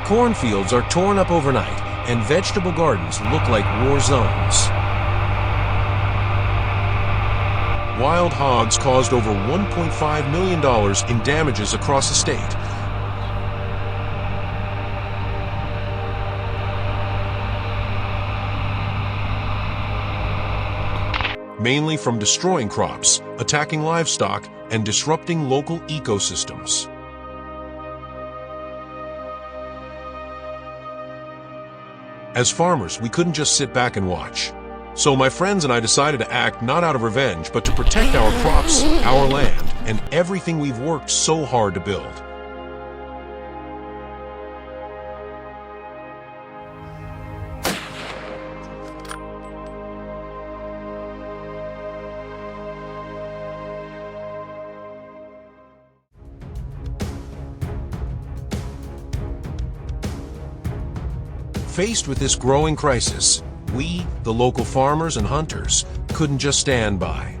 Cornfields are torn up overnight, and vegetable gardens look like war zones. Wild hogs caused over $1.5 million in damages across the state. Mainly from destroying crops, attacking livestock, and disrupting local ecosystems. As farmers, we couldn't just sit back and watch. So my friends and I decided to act not out of revenge, but to protect our crops, our land, and everything we've worked so hard to build. Faced with this growing crisis, we, the local farmers and hunters, couldn't just stand by.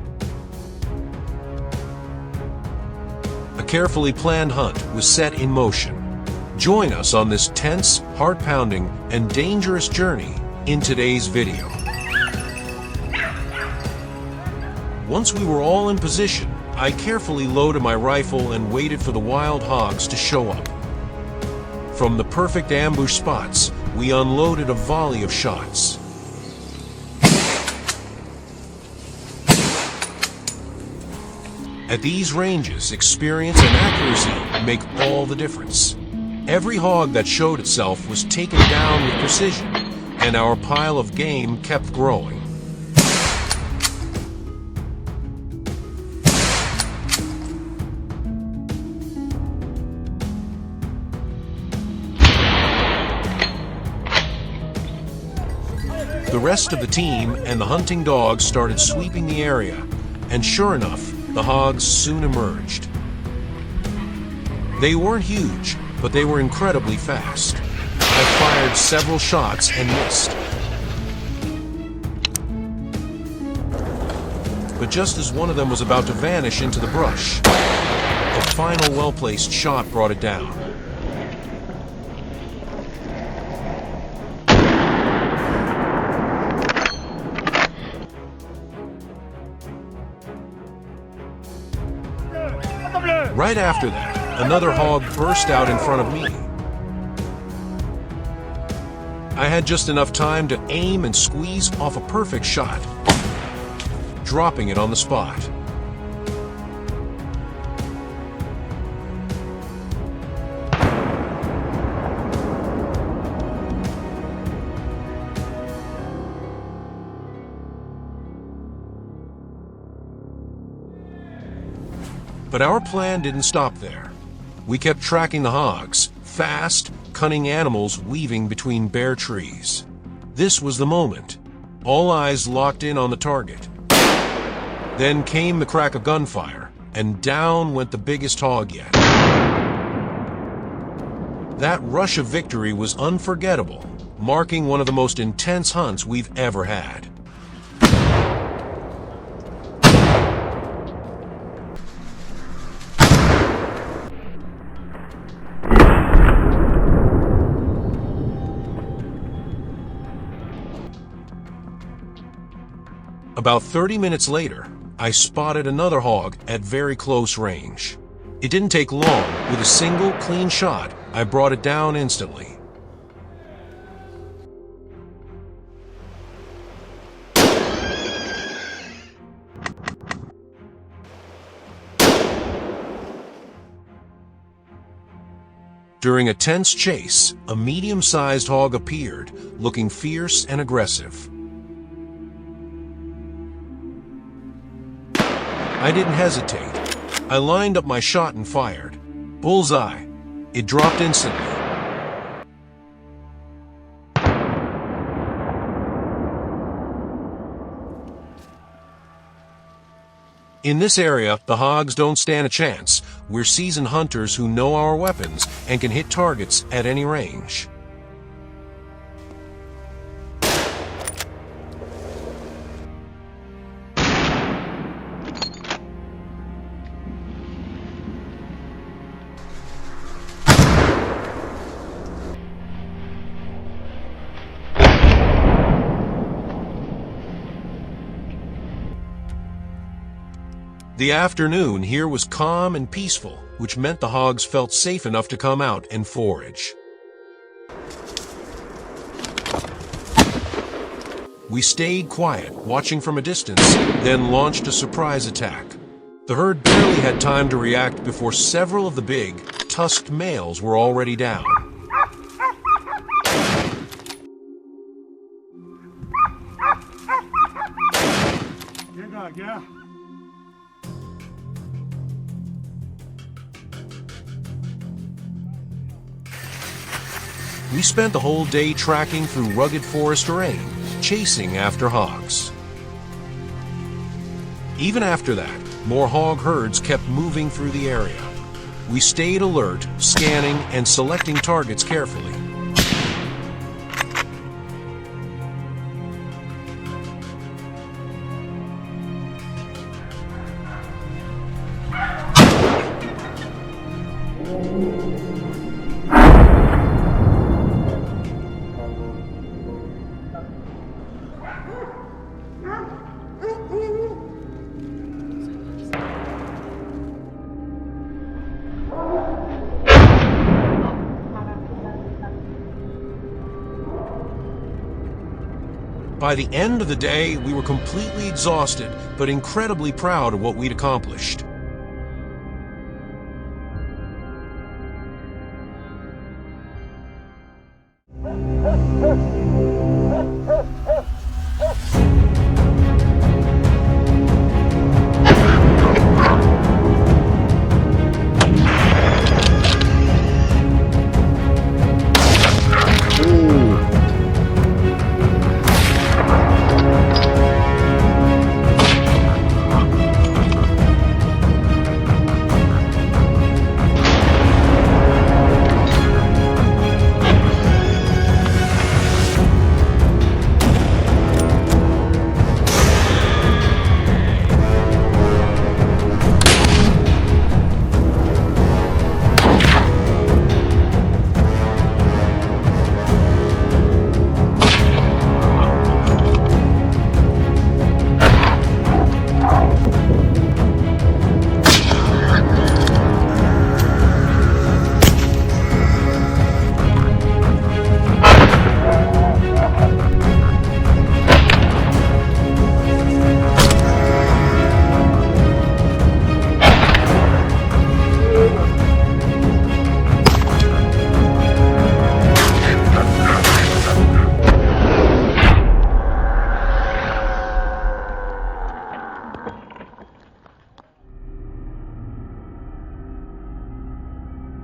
A carefully planned hunt was set in motion. Join us on this tense, heart-pounding, and dangerous journey in today's video. Once we were all in position, I carefully loaded my rifle and waited for the wild hogs to show up. From the perfect ambush spots, we unloaded a volley of shots. At these ranges, experience and accuracy make all the difference. Every hog that showed itself was taken down with precision, and our pile of game kept growing. The rest of the team and the hunting dogs started sweeping the area, and sure enough, the hogs soon emerged. They weren't huge, but they were incredibly fast. I fired several shots and missed. But just as one of them was about to vanish into the brush, a final well-placed shot brought it down. Right after that, another hog burst out in front of me. I had just enough time to aim and squeeze off a perfect shot, dropping it on the spot. But our plan didn't stop there. We kept tracking the hogs, fast, cunning animals weaving between bare trees. This was the moment. All eyes locked in on the target. Then came the crack of gunfire, and down went the biggest hog yet. That rush of victory was unforgettable, marking one of the most intense hunts we've ever had. About 30 minutes later, I spotted another hog at very close range. It didn't take long. With a single, clean shot, I brought it down instantly. During a tense chase, a medium-sized hog appeared, looking fierce and aggressive. I didn't hesitate. I lined up my shot and fired. Bullseye. It dropped instantly. In this area, the hogs don't stand a chance. We're seasoned hunters who know our weapons and can hit targets at any range. The afternoon here was calm and peaceful, which meant the hogs felt safe enough to come out and forage. We stayed quiet, watching from a distance, then launched a surprise attack. The herd barely had time to react before several of the big, tusked males were already down. Yeah. We spent the whole day tracking through rugged forest terrain, chasing after hogs. Even after that, more hog herds kept moving through the area. We stayed alert, scanning and selecting targets carefully. By the end of the day, we were completely exhausted, but incredibly proud of what we'd accomplished.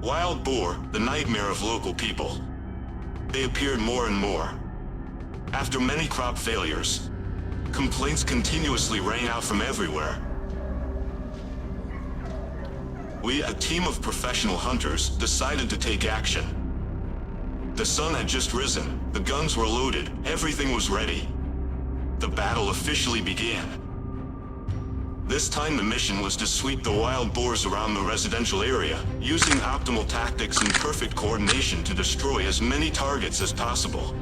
Wild boar, the nightmare of local people. They appeared more and more. After many crop failures, complaints continuously rang out from everywhere. We, a team of professional hunters, decided to take action. The sun had just risen, the guns were loaded, everything was ready. The battle officially began. This time the mission was to sweep the wild boars around the residential area, using optimal tactics and perfect coordination to destroy as many targets as possible.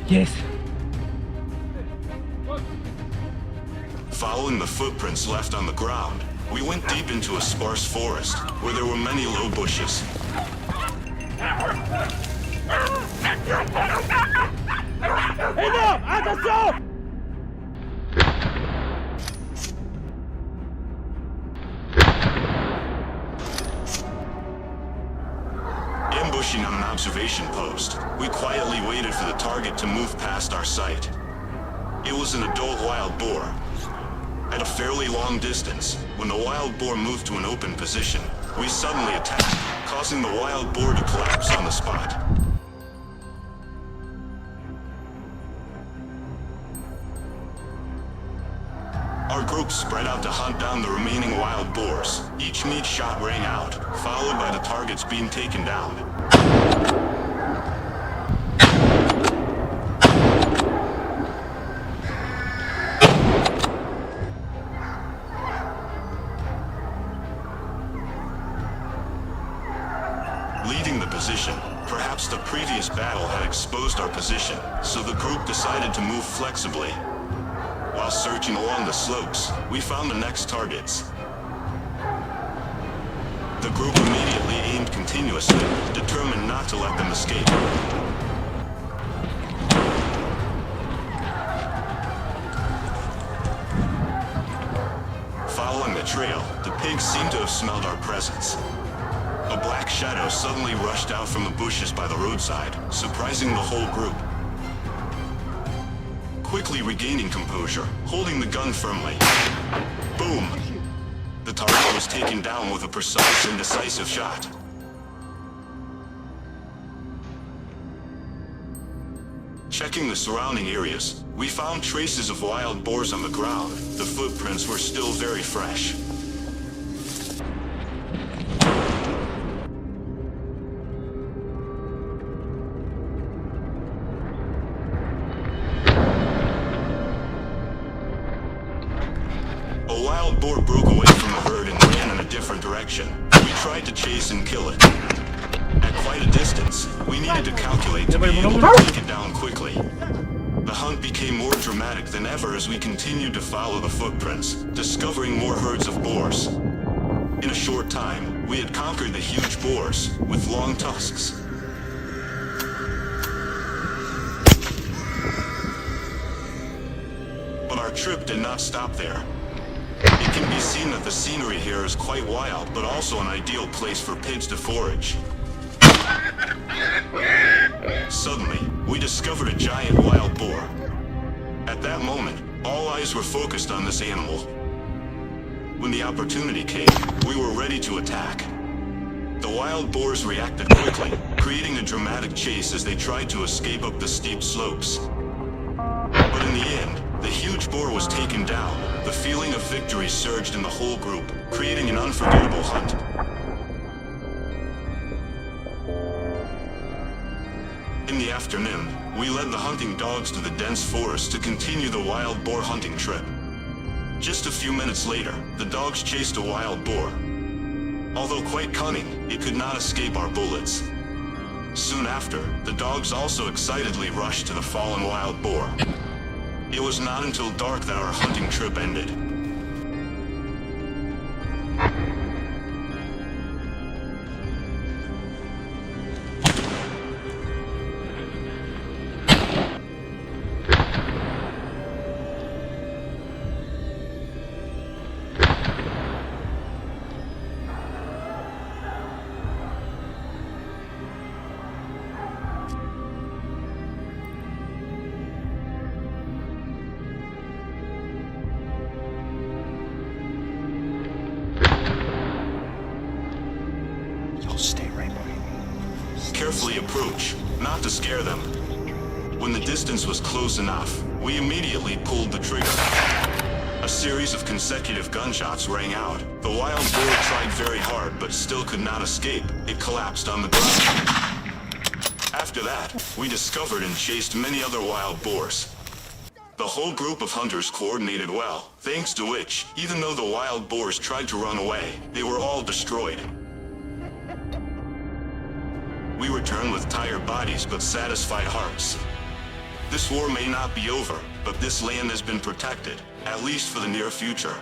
Yes. Following the footprints left on the ground, we went deep into a sparse forest, where there were many low bushes. Ambushing on an observation post, we quietly waited for the target to move past our sight. It was an adult wild boar. At a fairly long distance, when the wild boar moved to an open position, we suddenly attacked, causing the wild boar to collapse on the spot. Our group spread out to hunt down the remaining wild boars. Each meat shot rang out, followed by the targets being taken down. the position. Perhaps the previous battle had exposed our position, so the group decided to move flexibly. While searching along the slopes, we found the next targets. The group immediately aimed continuously, determined not to let them escape. Following the trail, the pigs seemed to have smelled our presence. A black shadow suddenly rushed out from the bushes by the roadside, surprising the whole group. Quickly regaining composure, holding the gun firmly. Boom! The target was taken down with a precise and decisive shot. Checking the surrounding areas, we found traces of wild boars on the ground. The footprints were still very fresh. A wild boar broke away from the herd and ran in a different direction. We tried to chase and kill it. At quite a distance, we needed to calculate to be able to take it down quickly. The hunt became more dramatic than ever as we continued to follow the footprints, discovering more herds of boars. In a short time, we had conquered the huge boars with long tusks. But our trip did not stop there. It can be seen that the scenery here is quite wild, but also an ideal place for pigs to forage. Suddenly, we discovered a giant wild boar. At that moment, all eyes were focused on this animal. When the opportunity came, we were ready to attack. The wild boars reacted quickly, creating a dramatic chase as they tried to escape up the steep slopes. But in the end, the huge boar was taken down. The feeling of victory surged in the whole group, creating an unforgettable hunt. In the afternoon, we led the hunting dogs to the dense forest to continue the wild boar hunting trip. Just a few minutes later, the dogs chased a wild boar. Although quite cunning, it could not escape our bullets. Soon after, the dogs also excitedly rushed to the fallen wild boar. It was not until dark that our hunting trip ended. Stay right behind me. Carefully approach, not to scare them. When the distance was close enough, we immediately pulled the trigger. A series of consecutive gunshots rang out. The wild boar tried very hard, but still could not escape. It collapsed on the ground. After that, we discovered and chased many other wild boars. The whole group of hunters coordinated well, thanks to which, even though the wild boars tried to run away, they were all destroyed. We return with tired bodies but satisfied hearts. This war may not be over, but this land has been protected, at least for the near future.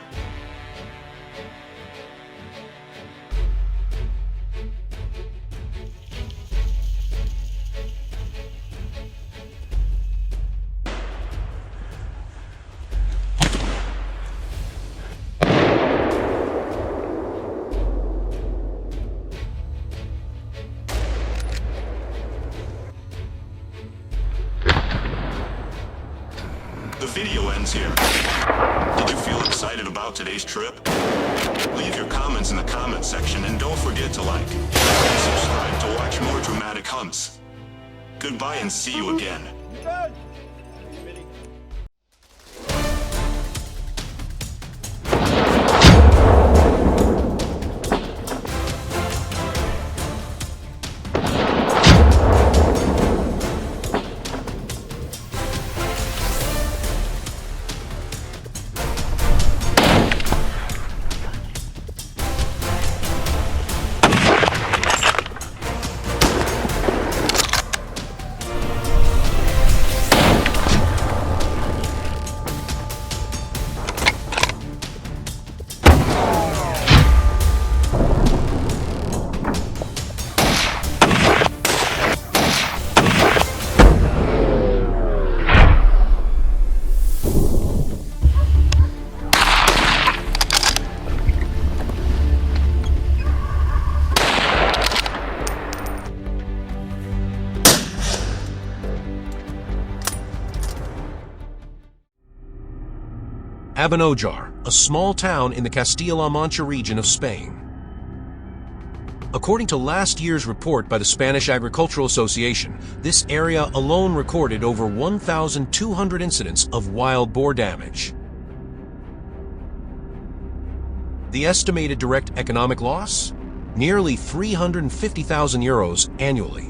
The video ends here. Did you feel excited about today's trip? Leave your comments in the comment section and don't forget to like and subscribe to watch more dramatic hunts. Goodbye and see you again. Abanojar, a small town in the Castilla-La Mancha region of Spain. According to last year's report by the Spanish Agricultural Association, this area alone recorded over 1,200 incidents of wild boar damage. The estimated direct economic loss? Nearly 350,000 euros annually.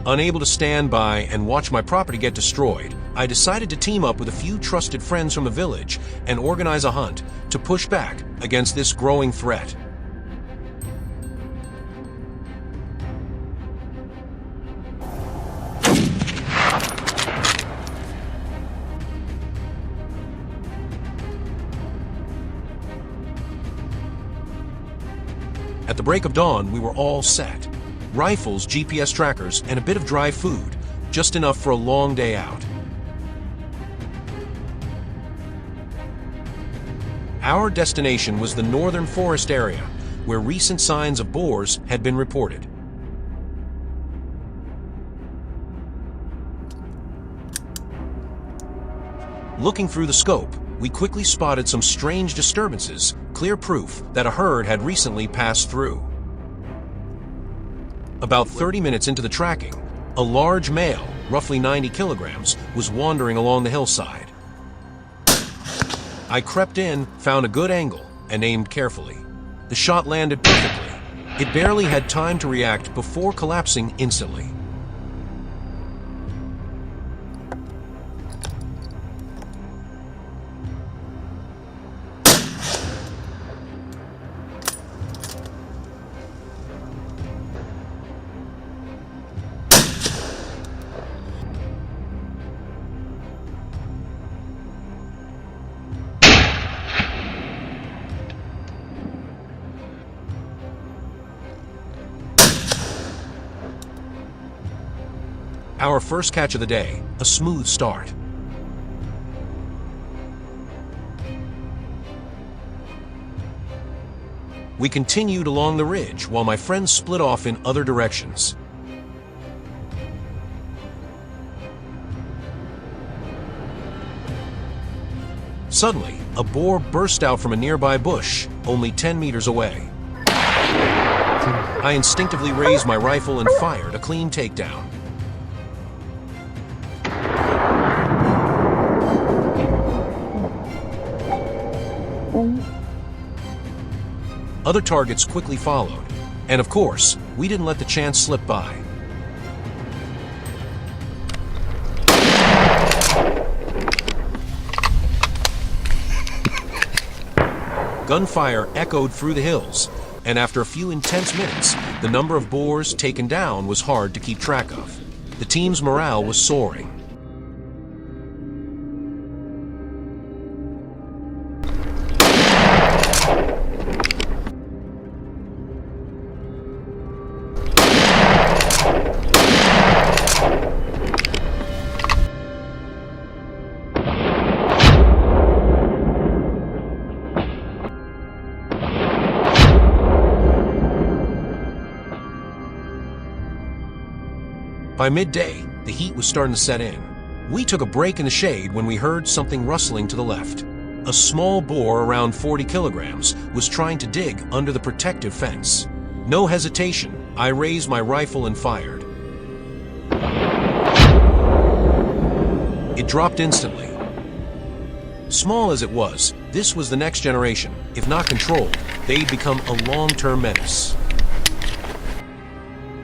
Unable to stand by and watch my property get destroyed, I decided to team up with a few trusted friends from the village and organize a hunt to push back against this growing threat. At the break of dawn, we were all set. Rifles, GPS trackers, and a bit of dry food, just enough for a long day out. Our destination was the northern forest area, where recent signs of boars had been reported. Looking through the scope, we quickly spotted some strange disturbances, clear proof that a herd had recently passed through. About 30 minutes into the tracking, a large male, roughly 90 kilograms, was wandering along the hillside. I crept in, found a good angle, and aimed carefully. The shot landed perfectly. It barely had time to react before collapsing instantly. Our first catch of the day, a smooth start. We continued along the ridge while my friends split off in other directions. Suddenly, a boar burst out from a nearby bush, only 10 meters away. I instinctively raised my rifle and fired a clean takedown. Other targets quickly followed, and of course, we didn't let the chance slip by. Gunfire echoed through the hills, and after a few intense minutes, the number of boars taken down was hard to keep track of. The team's morale was soaring. By midday, the heat was starting to set in. We took a break in the shade when we heard something rustling to the left. A small boar around 40 kilograms was trying to dig under the protective fence. No hesitation, I raised my rifle and fired. It dropped instantly. Small as it was, this was the next generation. If not controlled, they'd become a long-term menace.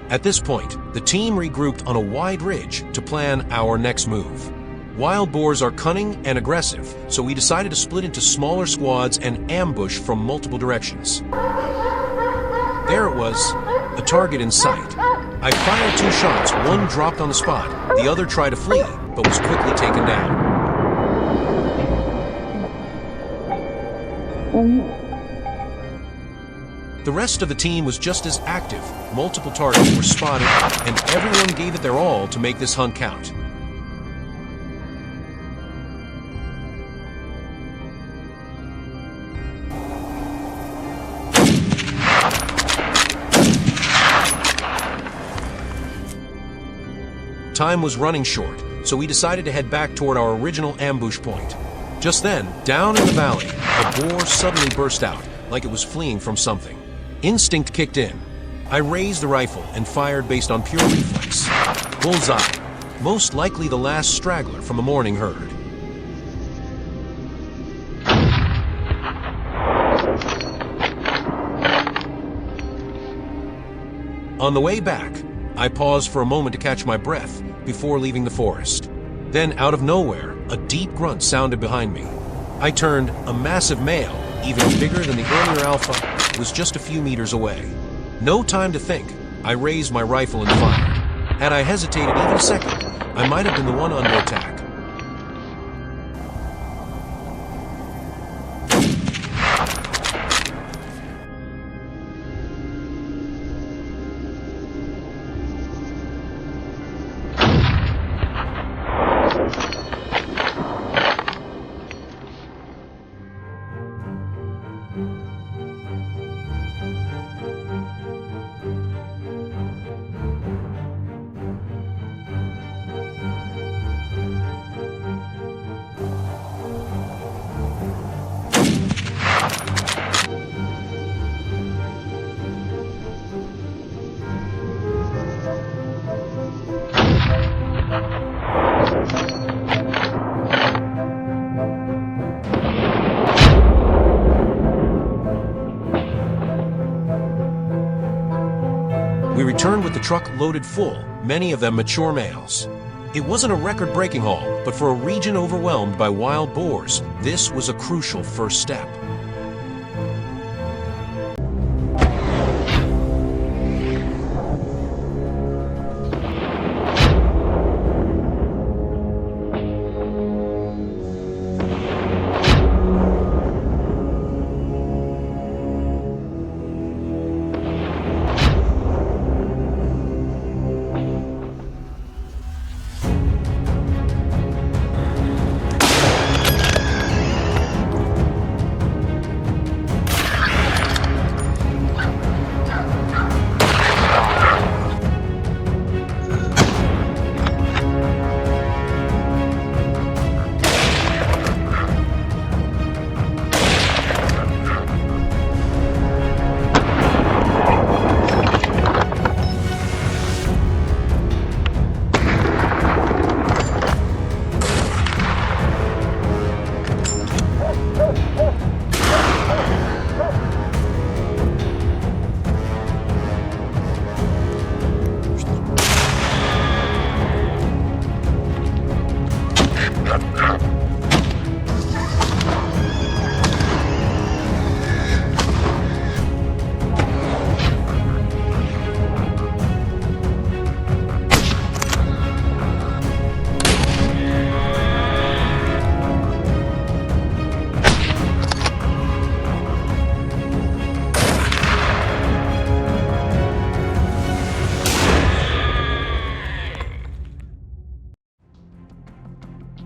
At this point, the team regrouped on a wide ridge to plan our next move. Wild boars are cunning and aggressive, so we decided to split into smaller squads and ambush from multiple directions. There it was, a target in sight. I fired 2 shots, one dropped on the spot, the other tried to flee, but was quickly taken down. The rest of the team was just as active. Multiple targets were spotted, and everyone gave it their all to make this hunt count. Time was running short, so we decided to head back toward our original ambush point. Just then, down in the valley, a boar suddenly burst out, like it was fleeing from something. Instinct kicked in. I raised the rifle and fired based on pure reflex. Bullseye. Most likely the last straggler from a morning herd. On the way back, I paused for a moment to catch my breath before leaving the forest. Then, out of nowhere, a deep grunt sounded behind me. I turned. A massive male, even bigger than the earlier alpha, was just a few meters away. No time to think. I raised my rifle and fired. Had I hesitated even a second, I might have been the one under attack. We returned with the truck loaded full, many of them mature males. It wasn't a record-breaking haul, but for a region overwhelmed by wild boars, this was a crucial first step.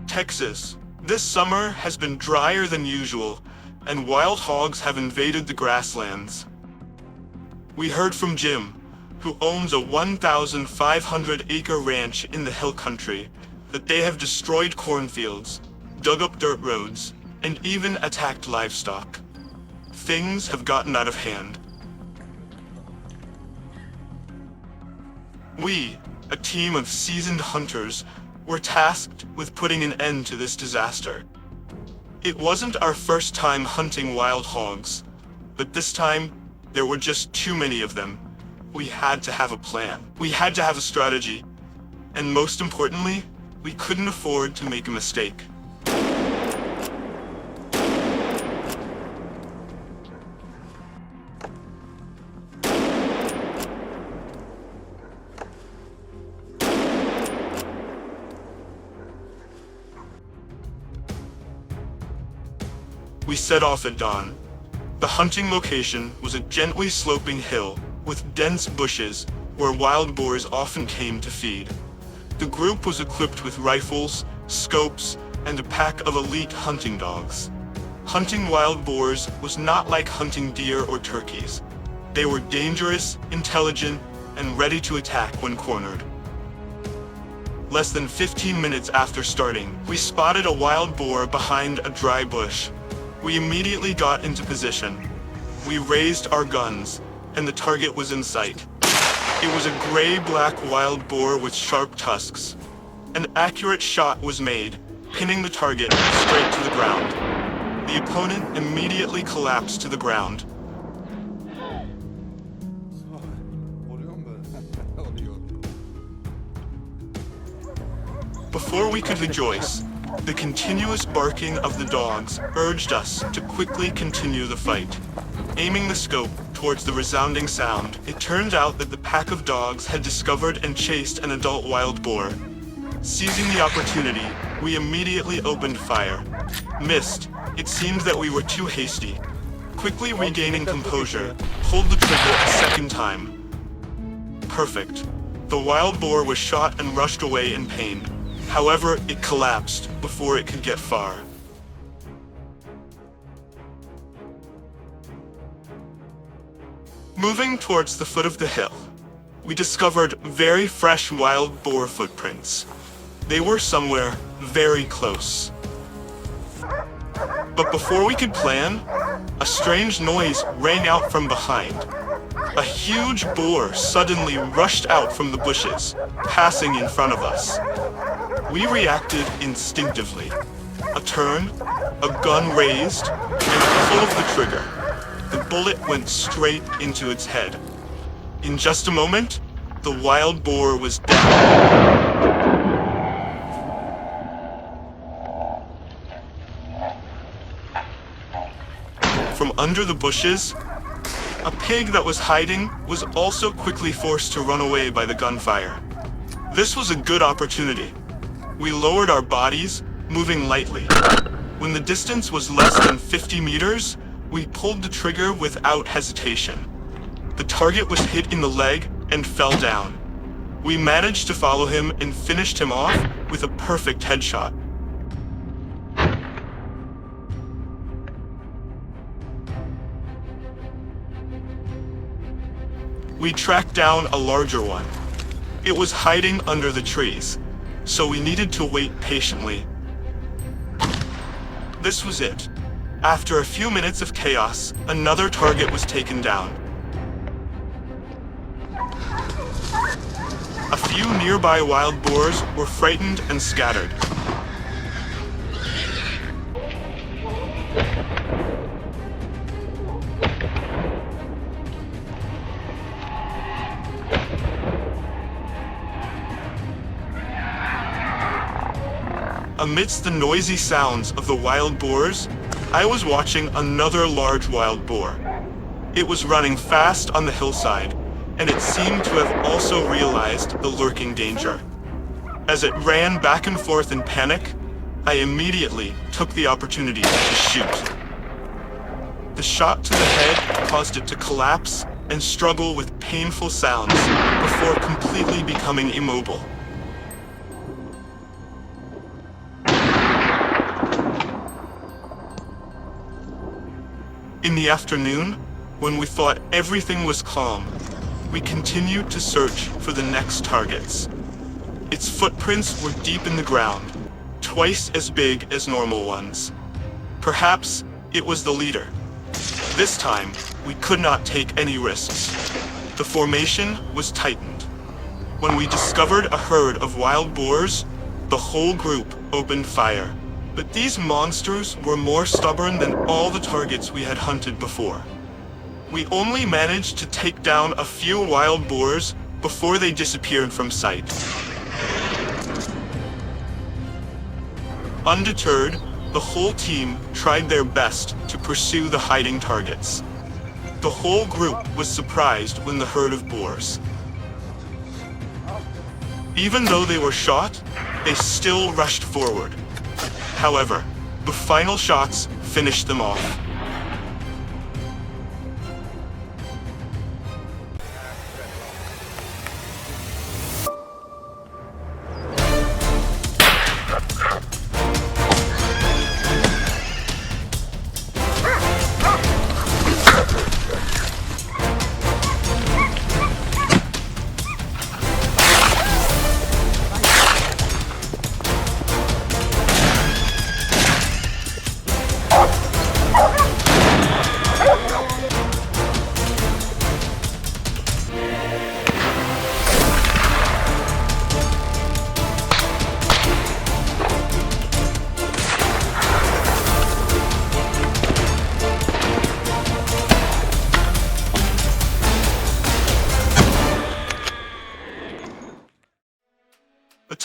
Texas. This summer has been drier than usual, and wild hogs have invaded the grasslands. We heard from Jim, who owns a 1,500-acre ranch in the hill country, that they have destroyed cornfields, dug up dirt roads, and even attacked livestock. Things have gotten out of hand. We, a team of seasoned hunters, were tasked with putting an end to this disaster. It wasn't our first time hunting wild hogs, but this time, there were just too many of them. We had to have a plan. We had to have a strategy. And most importantly, we couldn't afford to make a mistake. We set off at dawn. The hunting location was a gently sloping hill with dense bushes where wild boars often came to feed. The group was equipped with rifles, scopes, and a pack of elite hunting dogs. Hunting wild boars was not like hunting deer or turkeys. They were dangerous, intelligent, and ready to attack when cornered. Less than 15 minutes after starting, we spotted a wild boar behind a dry bush. We immediately got into position. We raised our guns, and the target was in sight. It was a gray-black wild boar with sharp tusks. An accurate shot was made, pinning the target straight to the ground. The opponent immediately collapsed to the ground. Before we could rejoice, the continuous barking of the dogs urged us to quickly continue the fight. Aiming the scope towards the resounding sound, it turned out that the pack of dogs had discovered and chased an adult wild boar. Seizing the opportunity, we immediately opened fire. Missed. It seemed that we were too hasty. Quickly regaining composure, pulled the trigger a second time. Perfect. The wild boar was shot and rushed away in pain. However, it collapsed before it could get far. Moving towards the foot of the hill, we discovered very fresh wild boar footprints. They were somewhere very close. But before we could plan, a strange noise rang out from behind. A huge boar suddenly rushed out from the bushes, passing in front of us. We reacted instinctively. A turn, a gun raised, and a pull of the trigger. The bullet went straight into its head. In just a moment, the wild boar was dead. From under the bushes, a pig that was hiding was also quickly forced to run away by the gunfire. This was a good opportunity. We lowered our bodies, moving lightly. When the distance was less than 50 meters, we pulled the trigger without hesitation. The target was hit in the leg and fell down. We managed to follow him and finished him off with a perfect headshot. We tracked down a larger one. It was hiding under the trees, so we needed to wait patiently. This was it. After a few minutes of chaos, another target was taken down. A few nearby wild boars were frightened and scattered. Amidst the noisy sounds of the wild boars, I was watching another large wild boar. It was running fast on the hillside, and it seemed to have also realized the lurking danger. As it ran back and forth in panic, I immediately took the opportunity to shoot. The shot to the head caused it to collapse and struggle with painful sounds before completely becoming immobile. In the afternoon, when we thought everything was calm, we continued to search for the next targets. Its footprints were deep in the ground, twice as big as normal ones. Perhaps it was the leader. This time, we could not take any risks. The formation was tightened. When we discovered a herd of wild boars, the whole group opened fire. But these monsters were more stubborn than all the targets we had hunted before. We only managed to take down a few wild boars before they disappeared from sight. Undeterred, the whole team tried their best to pursue the hiding targets. The whole group was surprised when the herd of boars. Even though they were shot, they still rushed forward. However, the final shots finished them off.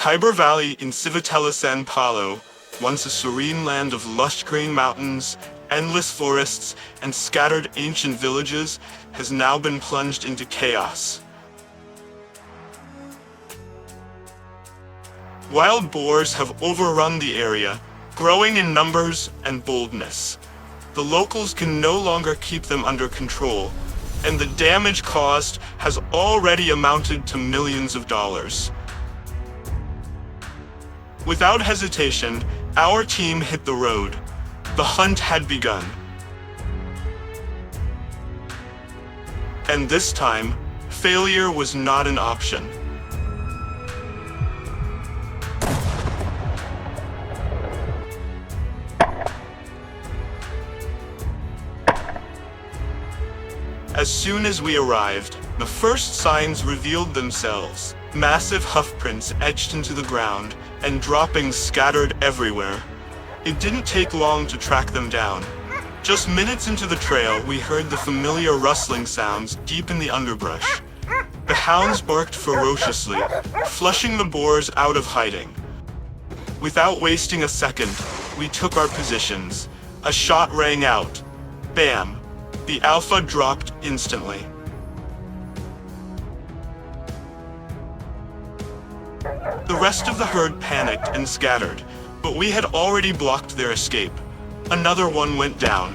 Tyber Valley in Civitella San Paulo, once a serene land of lush green mountains, endless forests, and scattered ancient villages, has now been plunged into chaos. Wild boars have overrun the area, growing in numbers and boldness. The locals can no longer keep them under control, and the damage caused has already amounted to millions of dollars. Without hesitation, our team hit the road. The hunt had begun. And this time, failure was not an option. As soon as we arrived, the first signs revealed themselves. Massive hoof prints etched into the ground, and droppings scattered everywhere. It didn't take long to track them down. Just minutes into the trail, we heard the familiar rustling sounds deep in the underbrush. The hounds barked ferociously, flushing the boars out of hiding. Without wasting a second, we took our positions. A shot rang out. Bam! The alpha dropped instantly. The rest of the herd panicked and scattered, but we had already blocked their escape. Another one went down.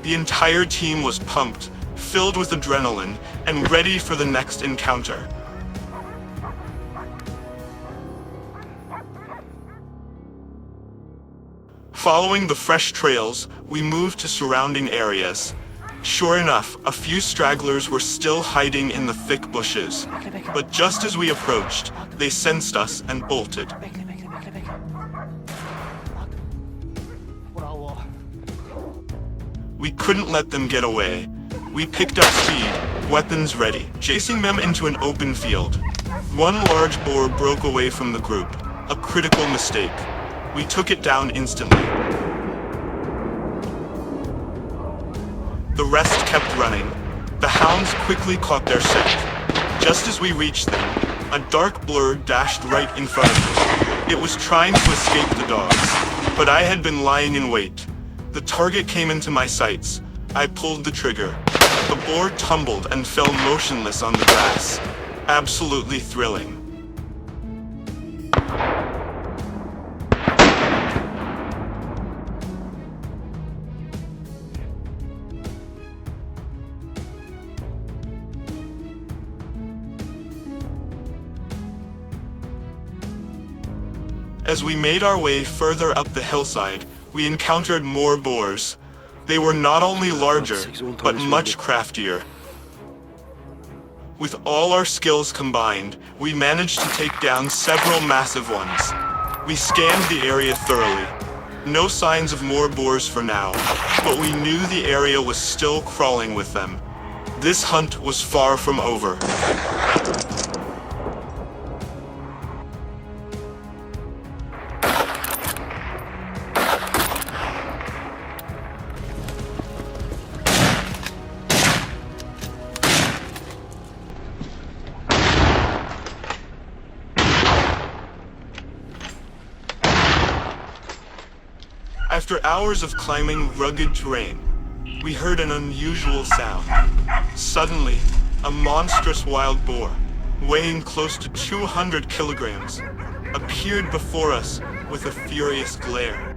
The entire team was pumped, filled with adrenaline, and ready for the next encounter. Following the fresh trails, we moved to surrounding areas. Sure enough, a few stragglers were still hiding in the thick bushes. But just as we approached, they sensed us and bolted. We couldn't let them get away. We picked up speed, weapons ready, chasing them into an open field. One large boar broke away from the group, a critical mistake. We took it down instantly. The rest kept running. The hounds quickly caught their scent. Just as we reached them, a dark blur dashed right in front of us. It was trying to escape the dogs, but I had been lying in wait. The target came into my sights. I pulled the trigger. The boar tumbled and fell motionless on the grass. Absolutely thrilling. As we made our way further up the hillside, we encountered more boars. They were not only larger, but much craftier. With all our skills combined, we managed to take down several massive ones. We scanned the area thoroughly. No signs of more boars for now, but we knew the area was still crawling with them. This hunt was far from over. After hours of climbing rugged terrain, we heard an unusual sound. Suddenly, a monstrous wild boar, weighing close to 200 kilograms, appeared before us with a furious glare.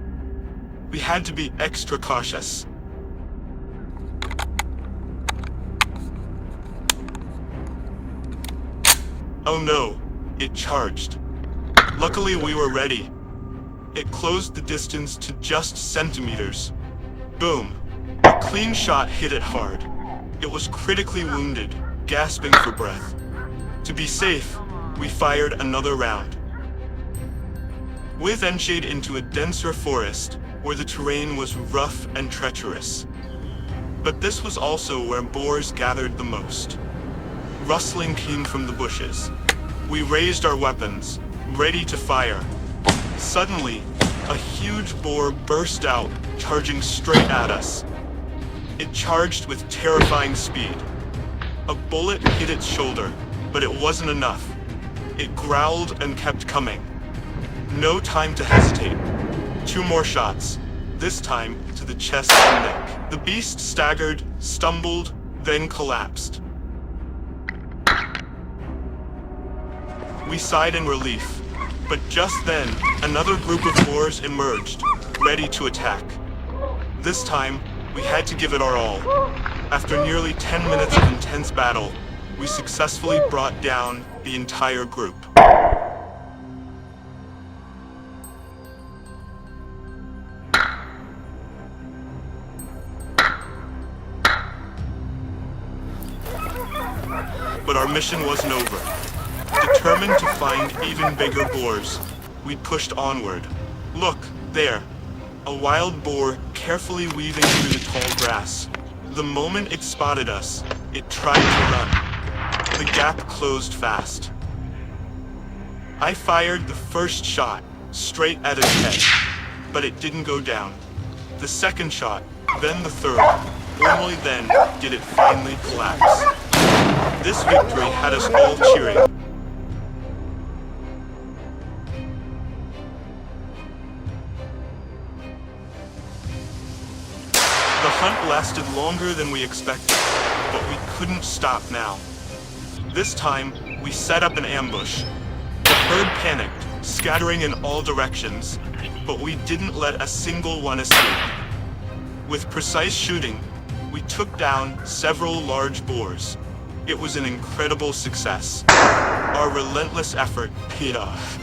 We had to be extra cautious. Oh no, it charged. Luckily we were ready. It closed the distance to just centimeters. Boom. A clean shot hit it hard. It was critically wounded, gasping for breath. To be safe, we fired another round. We ventured into a denser forest where the terrain was rough and treacherous. But this was also where boars gathered the most. Rustling came from the bushes. We raised our weapons, ready to fire. Suddenly, a huge boar burst out, charging straight at us. It charged with terrifying speed. A bullet hit its shoulder, but it wasn't enough. It growled and kept coming. No time to hesitate. 2 more shots, this time to the chest and neck. The beast staggered, stumbled, then collapsed. We sighed in relief, but just then, another group of boars emerged, ready to attack. This time, we had to give it our all. After nearly 10 minutes of intense battle, we successfully brought down the entire group. But our mission wasn't over. Determined to find even bigger boars, we pushed onward. Look, there. A wild boar carefully weaving through the tall grass. The moment it spotted us, it tried to run. The gap closed fast. I fired the first shot, straight at its head, but it didn't go down. The second shot, then the third. Only then did it finally collapse. This victory had us all cheering. The hunt lasted longer than we expected, but we couldn't stop now. This time, we set up an ambush. The herd panicked, scattering in all directions, but we didn't let a single one escape. With precise shooting, we took down several large boars. It was an incredible success. Our relentless effort paid off.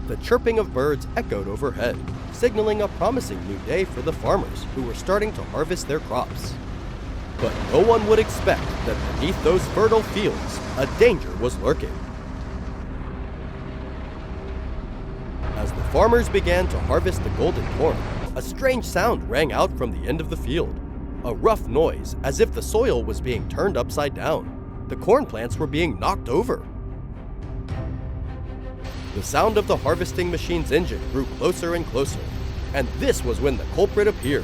The chirping of birds echoed overhead, signaling a promising new day for the farmers who were starting to harvest their crops. But no one would expect that beneath those fertile fields, a danger was lurking. As the farmers began to harvest the golden corn, a strange sound rang out from the end of the field. A rough noise, as if the soil was being turned upside down. The corn plants were being knocked over. The sound of the harvesting machine's engine grew closer and closer, and this was when the culprit appeared,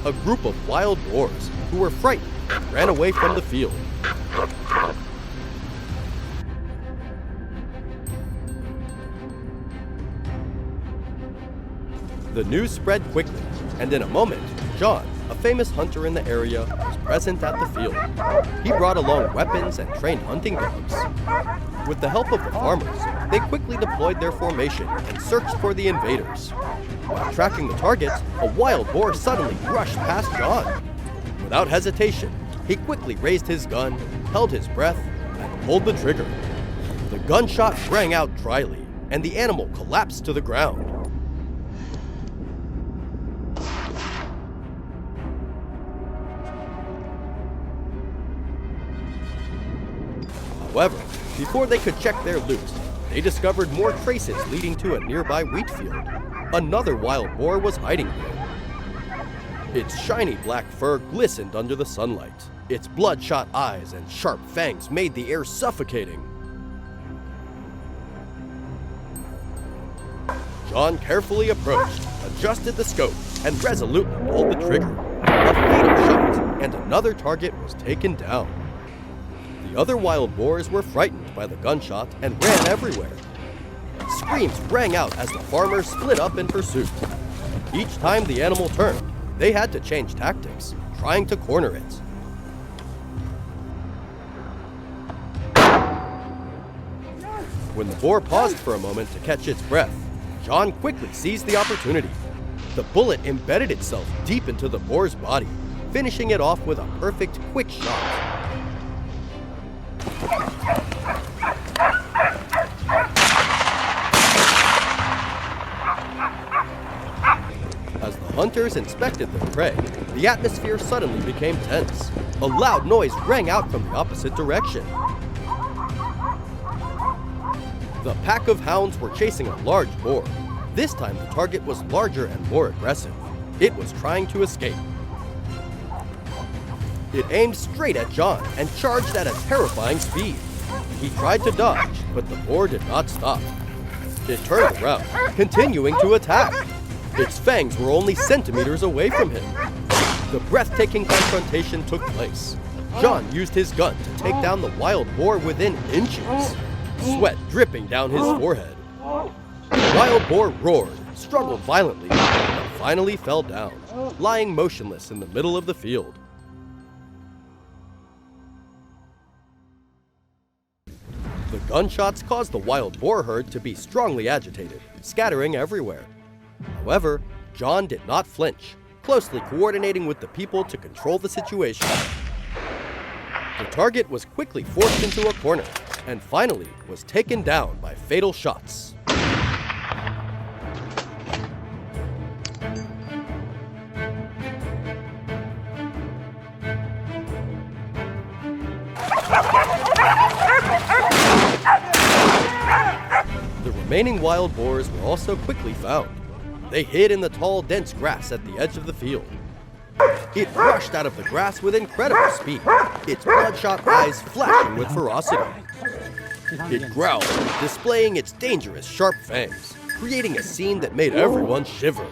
a group of wild boars who were frightened and ran away from the field. The news spread quickly, and in a moment, John, a famous hunter in the area, was present at the field. He brought along weapons and trained hunting dogs. With the help of the farmers, they quickly deployed their formation and searched for the invaders. While tracking the targets, a wild boar suddenly rushed past John. Without hesitation, he quickly raised his gun, held his breath, and pulled the trigger. The gunshot rang out dryly, and the animal collapsed to the ground. However, before they could check their loot, they discovered more traces leading to a nearby wheat field. Another wild boar was hiding there. Its shiny black fur glistened under the sunlight. Its bloodshot eyes and sharp fangs made the air suffocating. John carefully approached, adjusted the scope, and resolutely pulled the trigger. A fatal shot, and another target was taken down. The other wild boars were frightened by the gunshot and ran everywhere. Screams rang out as the farmers split up in pursuit. Each time the animal turned, they had to change tactics, trying to corner it. When the boar paused for a moment to catch its breath, John quickly seized the opportunity. The bullet embedded itself deep into the boar's body, finishing it off with a perfect quick shot. As the hunters inspected their prey, the atmosphere suddenly became tense. A loud noise rang out from the opposite direction. The pack of hounds were chasing a large boar. This time the target was larger and more aggressive. It was trying to escape. It aimed straight at John and charged at a terrifying speed. He tried to dodge, but the boar did not stop. It turned around, continuing to attack. Its fangs were only centimeters away from him. The breathtaking confrontation took place. John used his gun to take down the wild boar within inches, sweat dripping down his forehead. The wild boar roared, struggled violently, and finally fell down, lying motionless in the middle of the field. The gunshots caused the wild boar herd to be strongly agitated, scattering everywhere. However, John did not flinch, closely coordinating with the people to control the situation. The target was quickly forced into a corner, and finally was taken down by fatal shots. The remaining wild boars were also quickly found. They hid in the tall, dense grass at the edge of the field. It rushed out of the grass with incredible speed, its bloodshot eyes flashing with ferocity. It growled, displaying its dangerous, sharp fangs, creating a scene that made everyone shiver.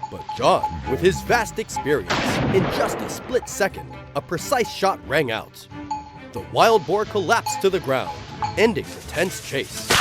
But John, with his vast experience, in just a split second, a precise shot rang out. The wild boar collapsed to the ground, ending the tense chase.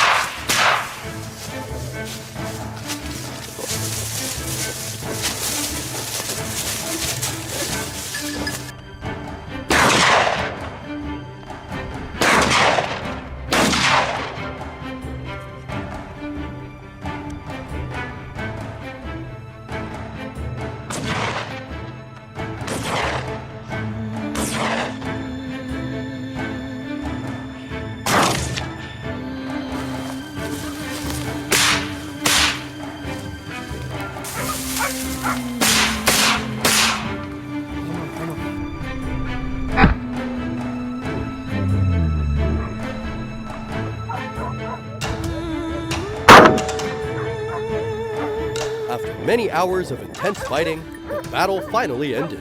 After many hours of intense fighting, the battle finally ended.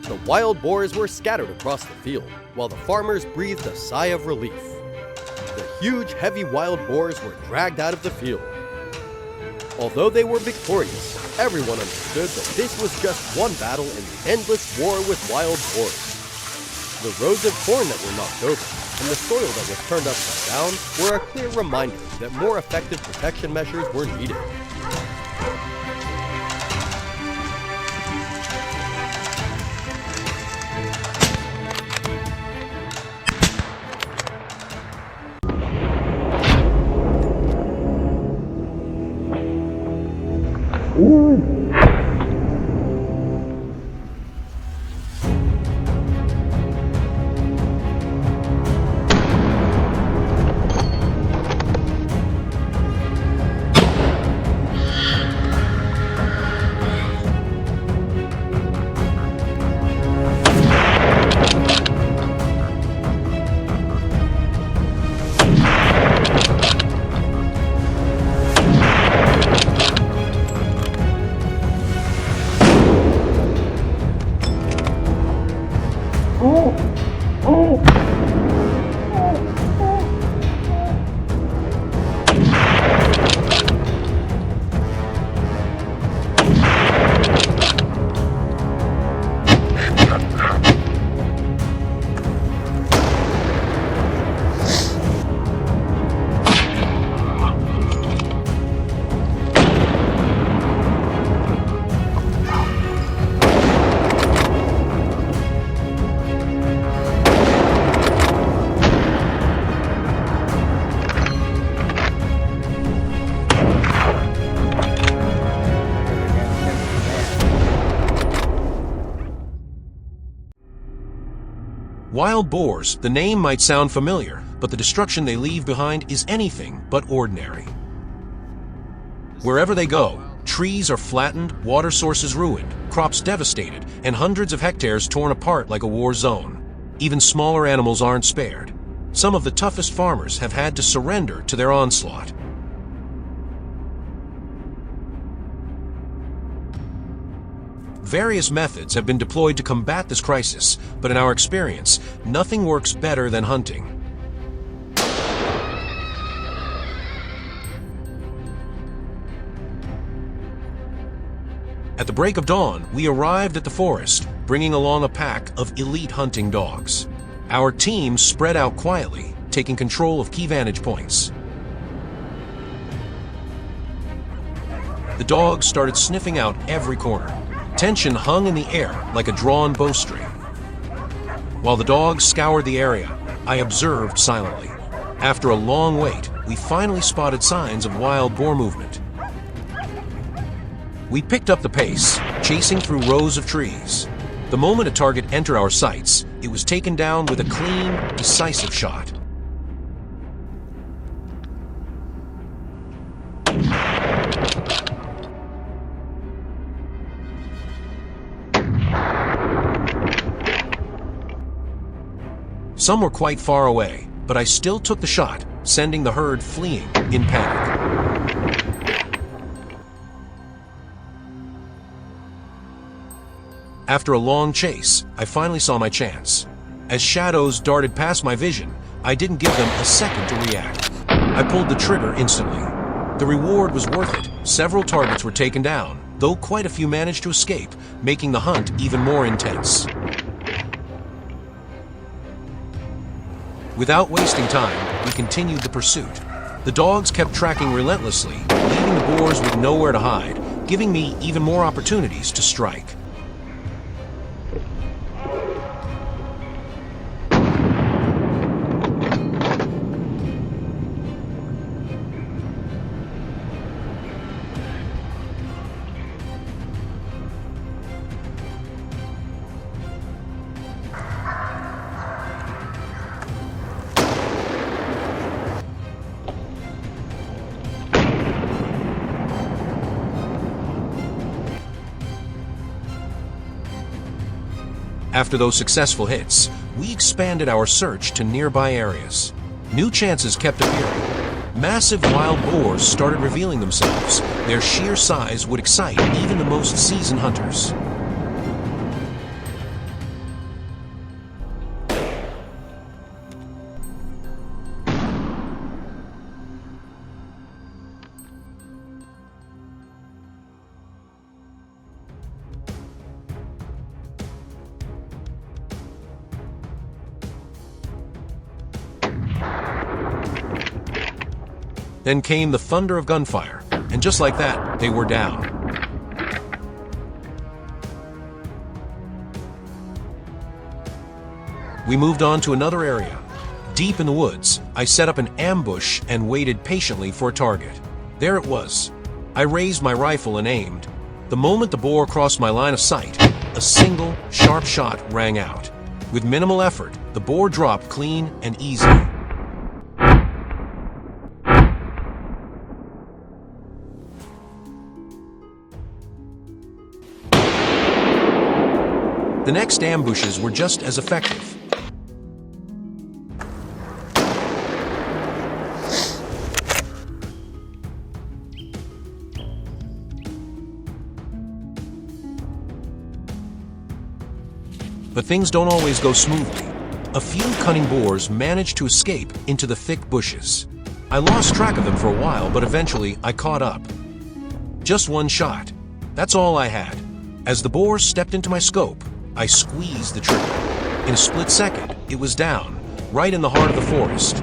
The wild boars were scattered across the field, while the farmers breathed a sigh of relief. The huge, heavy wild boars were dragged out of the field. Although they were victorious, everyone understood that this was just one battle in the endless war with wild boars. The rows of corn that were knocked over and the soil that was turned upside down were a clear reminder that more effective protection measures were needed. Wild boars, the name might sound familiar, but the destruction they leave behind is anything but ordinary. Wherever they go, trees are flattened, water sources ruined, crops devastated, and hundreds of hectares torn apart like a war zone. Even smaller animals aren't spared. Some of the toughest farmers have had to surrender to their onslaught. Various methods have been deployed to combat this crisis, but in our experience, nothing works better than hunting. At the break of dawn, we arrived at the forest, bringing along a pack of elite hunting dogs. Our team spread out quietly, taking control of key vantage points. The dogs started sniffing out every corner. Tension hung in the air like a drawn bowstring. While the dogs scoured the area, I observed silently. After a long wait, we finally spotted signs of wild boar movement. We picked up the pace, chasing through rows of trees. The moment a target entered our sights, it was taken down with a clean, decisive shot. Some were quite far away, but I still took the shot, sending the herd fleeing in panic. After a long chase, I finally saw my chance. As shadows darted past my vision, I didn't give them a second to react. I pulled the trigger instantly. The reward was worth it. Several targets were taken down, though quite a few managed to escape, making the hunt even more intense. Without wasting time, we continued the pursuit. The dogs kept tracking relentlessly, leaving the boars with nowhere to hide, giving me even more opportunities to strike. After those successful hits, we expanded our search to nearby areas. New chances kept appearing. Massive wild boars started revealing themselves. Their sheer size would excite even the most seasoned hunters. Then came the thunder of gunfire, and just like that, they were down. We moved on to another area. Deep in the woods, I set up an ambush and waited patiently for a target. There it was. I raised my rifle and aimed. The moment the boar crossed my line of sight, a single, sharp shot rang out. With minimal effort, the boar dropped clean and easy. The next ambushes were just as effective. But things don't always go smoothly. A few cunning boars managed to escape into the thick bushes. I lost track of them for a while, but eventually I caught up. Just one shot. That's all I had. As the boar stepped into my scope, I squeezed the trigger. In a split second, it was down, right in the heart of the forest.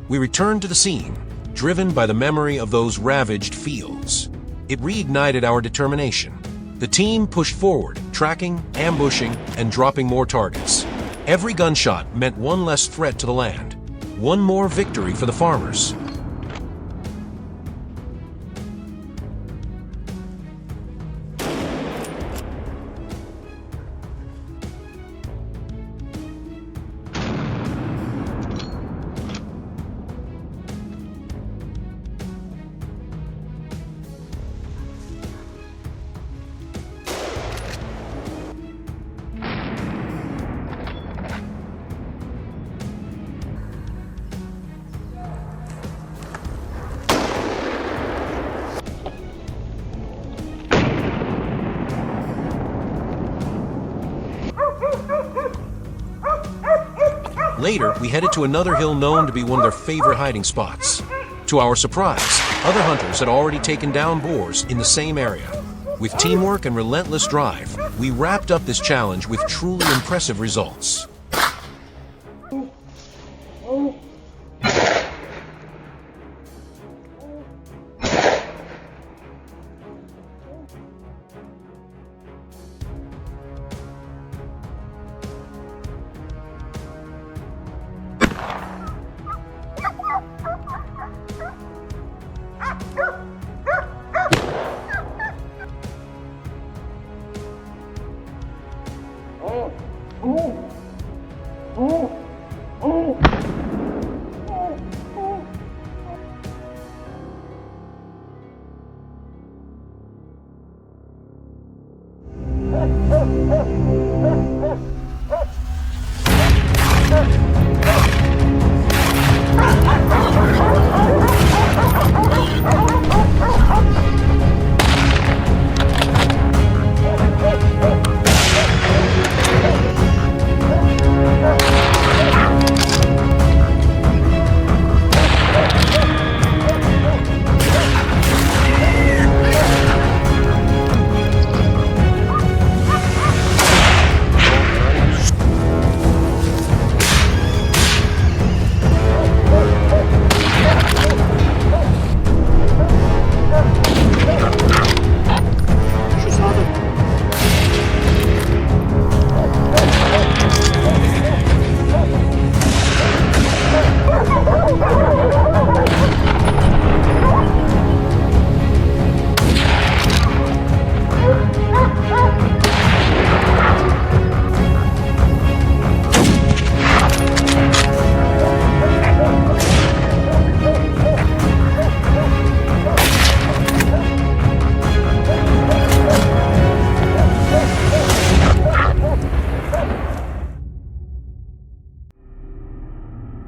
We returned to the scene, driven by the memory of those ravaged fields. It reignited our determination. The team pushed forward, tracking, ambushing, and dropping more targets. Every gunshot meant one less threat to the land. One more victory for the farmers. Later, we headed to another hill known to be one of their favorite hiding spots. To our surprise, other hunters had already taken down boars in the same area. With teamwork and relentless drive, we wrapped up this challenge with truly impressive results.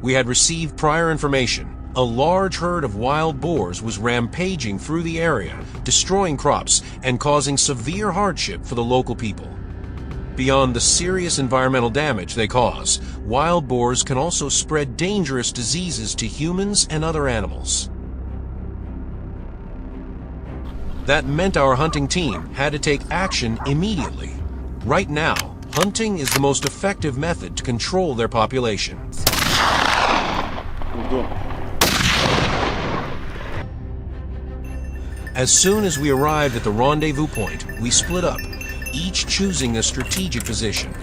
We had received prior information. A large herd of wild boars was rampaging through the area, destroying crops and causing severe hardship for the local people. Beyond the serious environmental damage they cause, wild boars can also spread dangerous diseases to humans and other animals. That meant our hunting team had to take action immediately. Right now, hunting is the most effective method to control their population. As soon as we arrived at the rendezvous point, we split up, each choosing a strategic position.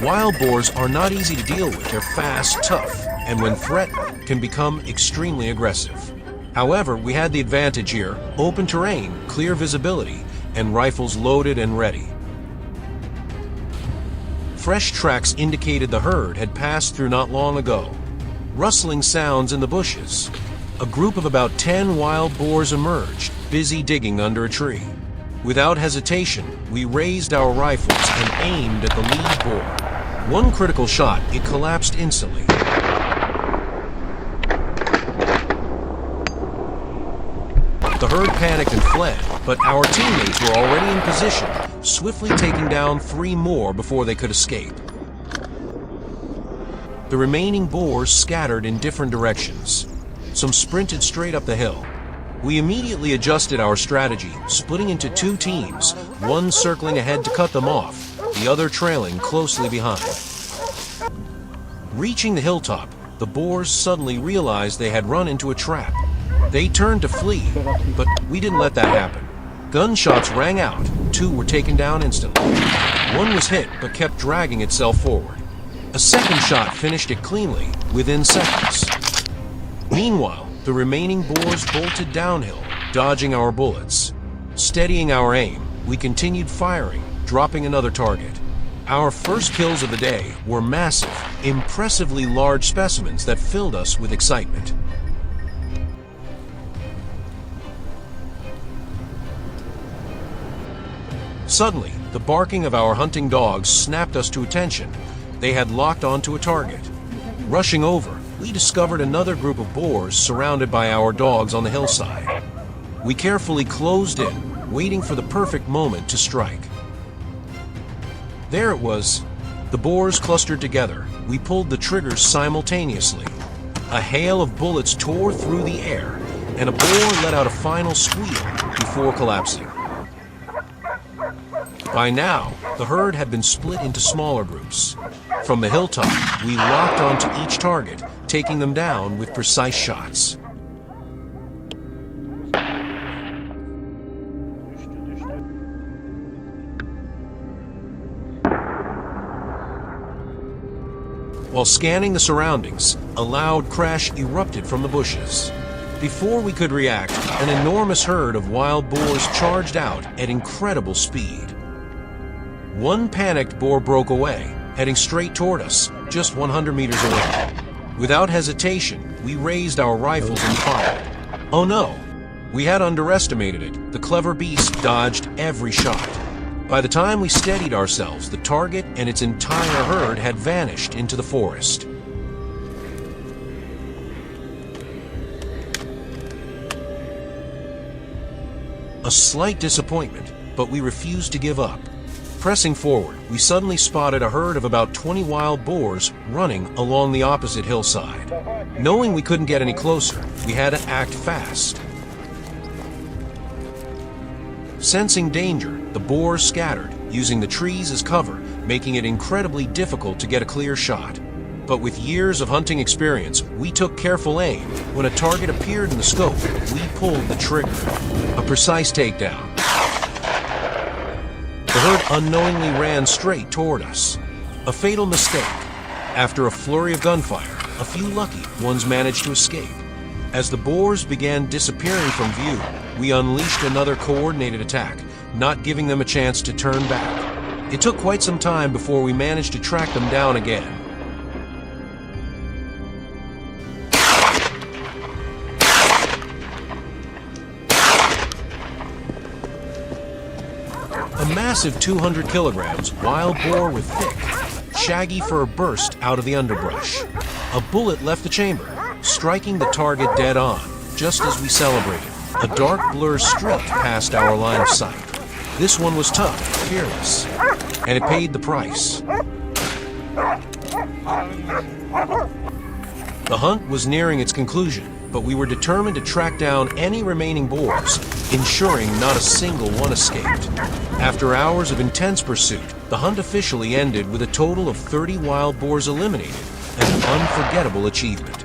Wild boars are not easy to deal with. They're fast, tough, and when threatened, can become extremely aggressive. However, we had the advantage here: open terrain, clear visibility, and rifles loaded and ready. Fresh tracks indicated the herd had passed through not long ago. Rustling sounds in the bushes. A group of about 10 wild boars emerged, busy digging under a tree. Without hesitation, we raised our rifles and aimed at the lead boar. One critical shot, it collapsed instantly. The herd panicked and fled, but our teammates were already in position, swiftly taking down 3 more before they could escape. The remaining boars scattered in different directions. Some sprinted straight up the hill. We immediately adjusted our strategy, splitting into 2 teams, one circling ahead to cut them off, the other trailing closely behind. Reaching the hilltop, the boars suddenly realized they had run into a trap. They turned to flee, but we didn't let that happen. Gunshots rang out. 2 were taken down instantly. One was hit, but kept dragging itself forward. A second shot finished it cleanly, within seconds. Meanwhile, the remaining boars bolted downhill, dodging our bullets. Steadying our aim, we continued firing, dropping another target. Our first kills of the day were massive, impressively large specimens that filled us with excitement. Suddenly, the barking of our hunting dogs snapped us to attention. They had locked onto a target. Rushing over, we discovered another group of boars surrounded by our dogs on the hillside. We carefully closed in, waiting for the perfect moment to strike. There it was, The boars clustered together. We pulled the triggers simultaneously. A hail of bullets tore through the air, and a boar let out a final squeal before collapsing. By now, the herd had been split into smaller groups. From the hilltop, we locked onto each target, taking them down with precise shots. While scanning the surroundings, a loud crash erupted from the bushes. Before we could react, an enormous herd of wild boars charged out at incredible speed. One panicked boar broke away, heading straight toward us, just 100 meters away. Without hesitation, we raised our rifles and fired. Oh no! We had underestimated it. The clever beast dodged every shot. By the time we steadied ourselves, the target and its entire herd had vanished into the forest. A slight disappointment, but we refused to give up. Pressing forward, we suddenly spotted a herd of about 20 wild boars running along the opposite hillside. Knowing we couldn't get any closer, we had to act fast. Sensing danger, the boars scattered, using the trees as cover, making it incredibly difficult to get a clear shot. But with years of hunting experience, we took careful aim. When a target appeared in the scope, we pulled the trigger. A precise takedown. The herd unknowingly ran straight toward us. A fatal mistake. After a flurry of gunfire, a few lucky ones managed to escape. As the boars began disappearing from view, we unleashed another coordinated attack, not giving them a chance to turn back. It took quite some time before we managed to track them down again. A massive 200 kilograms wild boar with thick, shaggy fur burst out of the underbrush. A bullet left the chamber, striking the target dead on, just as we celebrated. A dark blur streaked past our line of sight. This one was tough, fearless, and it paid the price. The hunt was nearing its conclusion, but we were determined to track down any remaining boars, ensuring not a single one escaped. After hours of intense pursuit, the hunt officially ended with a total of 30 wild boars eliminated, an unforgettable achievement.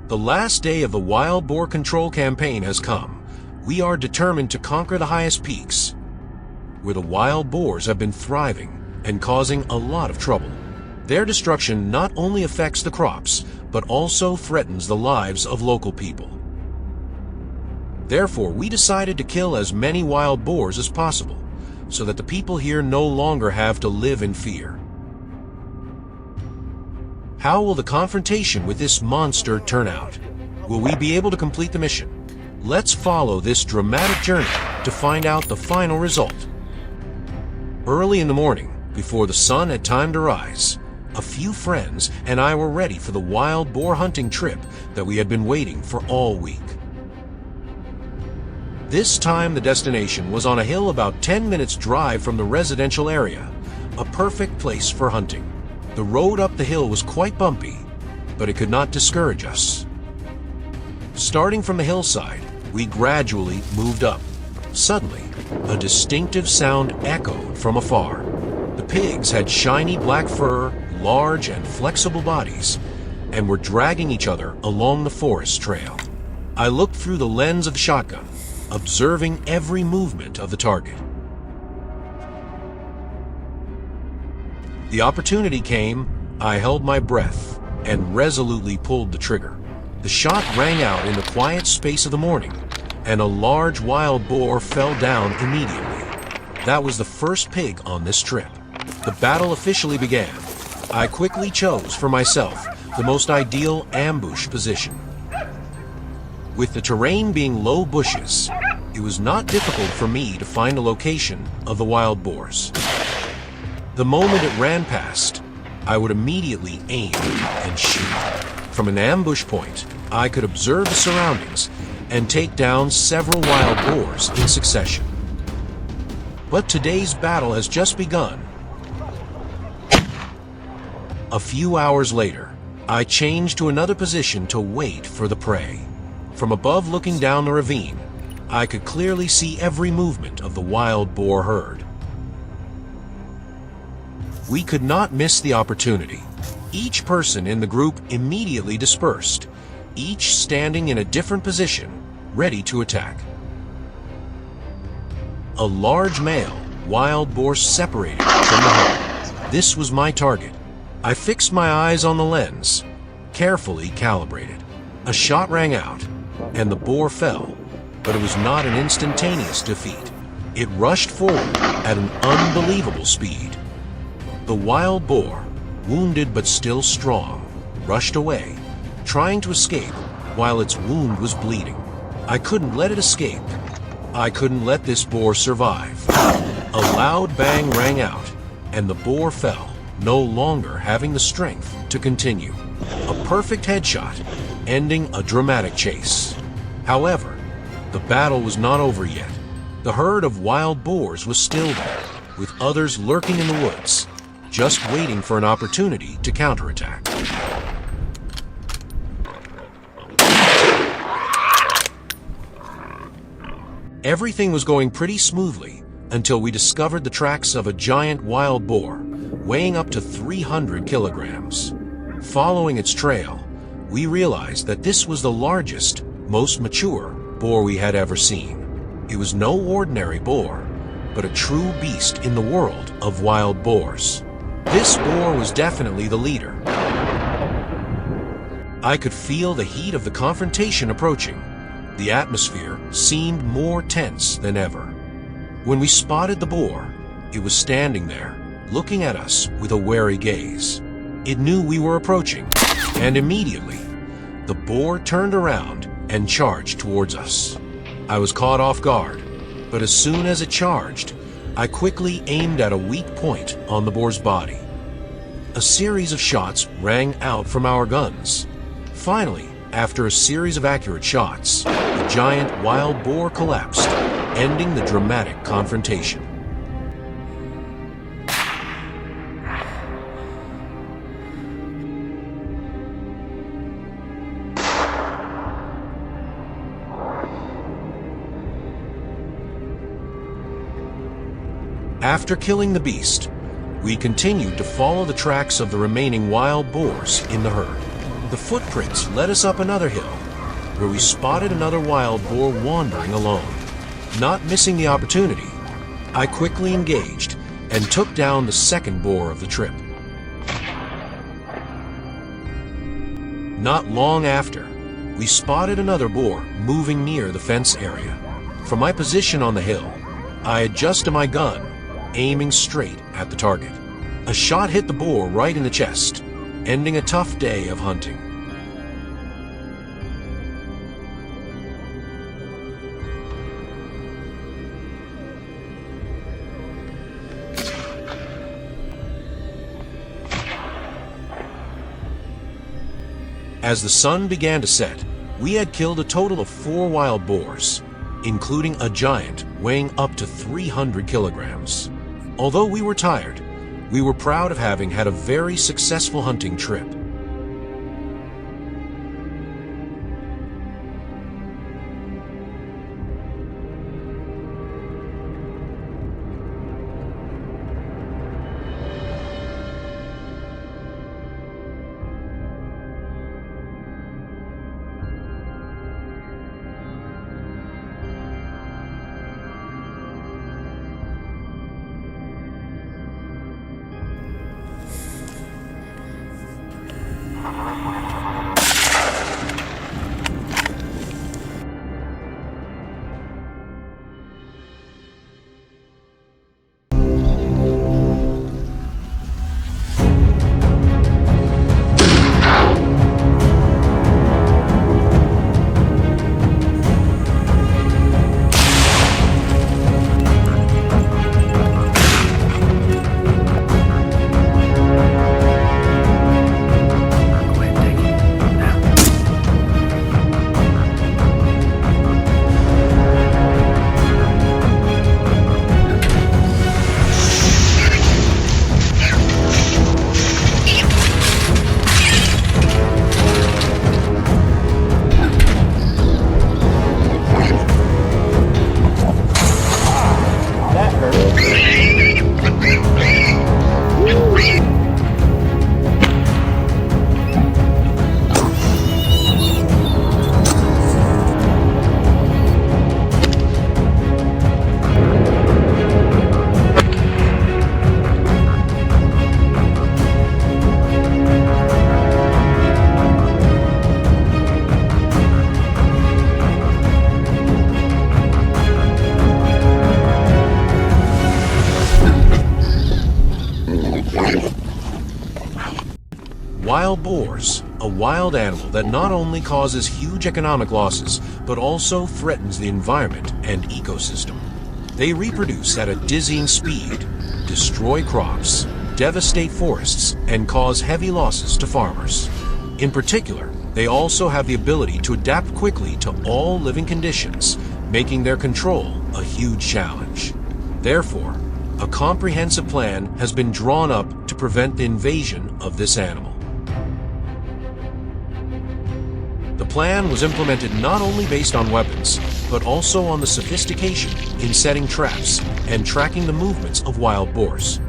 The last day of the wild boar control campaign has come. We are determined to conquer the highest peaks, where the wild boars have been thriving and causing a lot of trouble. Their destruction not only affects the crops, but also threatens the lives of local people. Therefore, we decided to kill as many wild boars as possible, so that the people here no longer have to live in fear. How will the confrontation with this monster turn out? Will we be able to complete the mission? Let's follow this dramatic journey to find out the final result. Early in the morning, before the sun had time to rise, a few friends and I were ready for the wild boar hunting trip that we had been waiting for all week. This time the destination was on a hill about 10 minutes drive from the residential area, a perfect place for hunting. The road up the hill was quite bumpy, but it could not discourage us. Starting from the hillside, we gradually moved up. Suddenly, a distinctive sound echoed from afar. The pigs had shiny black fur, large and flexible bodies, and were dragging each other along the forest trail. I looked through the lens of the shotgun, observing every movement of the target. The opportunity came, I held my breath, and resolutely pulled the trigger. The shot rang out in the quiet space of the morning, and a large wild boar fell down immediately. That was the first pig on this trip. The battle officially began. I quickly chose for myself the most ideal ambush position. With the terrain being low bushes, it was not difficult for me to find a location of the wild boars. The moment it ran past, I would immediately aim and shoot. From an ambush point, I could observe the surroundings and take down several wild boars in succession. But today's battle has just begun. A few hours later, I changed to another position to wait for the prey. From above looking down the ravine, I could clearly see every movement of the wild boar herd. We could not miss the opportunity. Each person in the group immediately dispersed, each standing in a different position, ready to attack. A large male wild boar separated from the herd. This was my target. I fixed my eyes on the lens, carefully calibrated. A shot rang out, and the boar fell, but it was not an instantaneous defeat. It rushed forward at an unbelievable speed. The wild boar, wounded but still strong, rushed away, trying to escape while its wound was bleeding. I couldn't let it escape. I couldn't let this boar survive. A loud bang rang out, and the boar fell, no longer having the strength to continue. A perfect headshot, ending a dramatic chase. However, the battle was not over yet. The herd of wild boars was still there, with others lurking in the woods, just waiting for an opportunity to counterattack. Everything was going pretty smoothly until we discovered the tracks of a giant wild boar, weighing up to 300 kilograms. Following its trail, we realized that this was the largest, most mature boar we had ever seen. It was no ordinary boar, but a true beast in the world of wild boars. This boar was definitely the leader. I could feel the heat of the confrontation approaching. The atmosphere seemed more tense than ever. When we spotted the boar, it was standing there, looking at us with a wary gaze. It knew we were approaching, and immediately, the boar turned around and charged towards us. I was caught off guard, but as soon as it charged, I quickly aimed at a weak point on the boar's body. A series of shots rang out from our guns. Finally, after a series of accurate shots, the giant wild boar collapsed, ending the dramatic confrontation. After killing the beast, we continued to follow the tracks of the remaining wild boars in the herd. The footprints led us up another hill, where we spotted another wild boar wandering alone. Not missing the opportunity, I quickly engaged and took down the second boar of the trip. Not long after, we spotted another boar moving near the fence area. From my position on the hill, I adjusted my gun, aiming straight at the target. A shot hit the boar right in the chest, ending a tough day of hunting. As the sun began to set, we had killed a total of 4 wild boars, including a giant weighing up to 300 kilograms. Although we were tired, we were proud of having had a very successful hunting trip. Wild boars, a wild animal that not only causes huge economic losses, but also threatens the environment and ecosystem. They reproduce at a dizzying speed, destroy crops, devastate forests, and cause heavy losses to farmers. In particular, they also have the ability to adapt quickly to all living conditions, making their control a huge challenge. Therefore, a comprehensive plan has been drawn up to prevent the invasion of this animal. The plan was implemented not only based on weapons, but also on the sophistication in setting traps and tracking the movements of wild boars.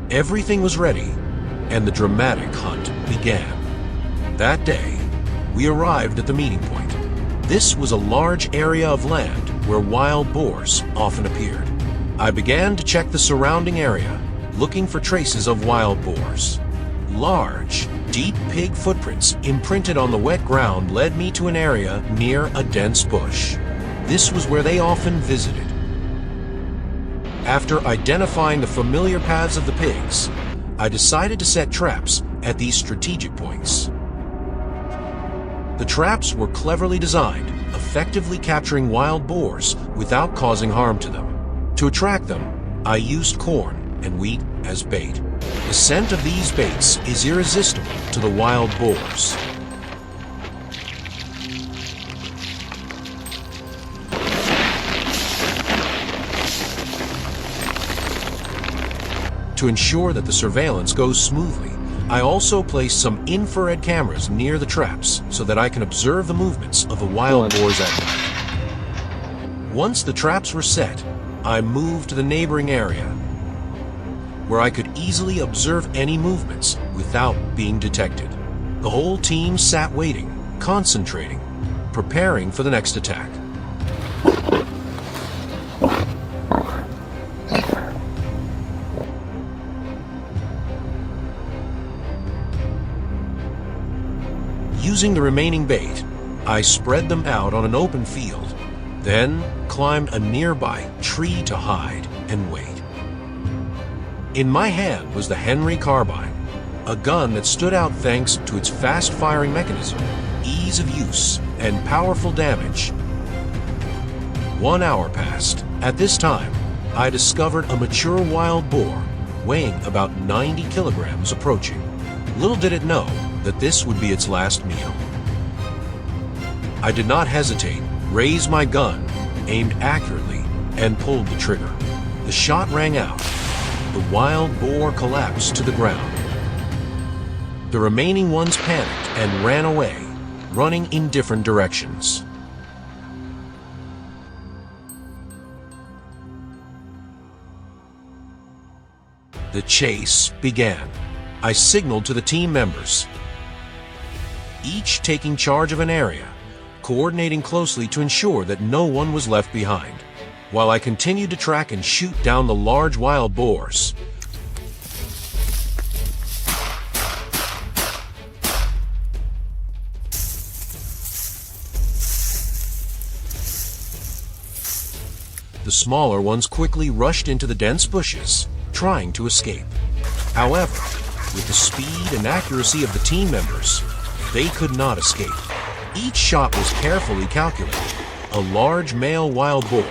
Everything was ready, and the dramatic hunt began. That day, we arrived at the meeting point. This was a large area of land where wild boars often appeared. I began to check the surrounding area, looking for traces of wild boars. Large, deep pig footprints imprinted on the wet ground led me to an area near a dense bush. This was where they often visited. After identifying the familiar paths of the pigs, I decided to set traps at these strategic points. The traps were cleverly designed, effectively capturing wild boars without causing harm to them. To attract them, I used corn and wheat as bait. The scent of these baits is irresistible to the wild boars. To ensure that the surveillance goes smoothly, I also placed some infrared cameras near the traps so that I can observe the movements of the wild boars at night. Once the traps were set, I moved to the neighboring area, where I could easily observe any movements without being detected. The whole team sat waiting, concentrating, preparing for the next attack. Using the remaining bait, I spread them out on an open field, then climbed a nearby tree to hide and wait. In my hand was the Henry carbine, a gun that stood out thanks to its fast-firing mechanism, ease of use, and powerful damage. 1 hour passed. At this time, I discovered a mature wild boar weighing about 90 kilograms approaching. Little did it know that this would be its last meal. I did not hesitate, raised my gun, aimed accurately, and pulled the trigger. The shot rang out. The wild boar collapsed to the ground. The remaining ones panicked and ran away, running in different directions. The chase began. I signaled to the team members, each taking charge of an area, coordinating closely to ensure that no one was left behind, while I continued to track and shoot down the large wild boars. The smaller ones quickly rushed into the dense bushes, trying to escape. However, with the speed and accuracy of the team members, they could not escape. Each shot was carefully calculated. A large male wild boar,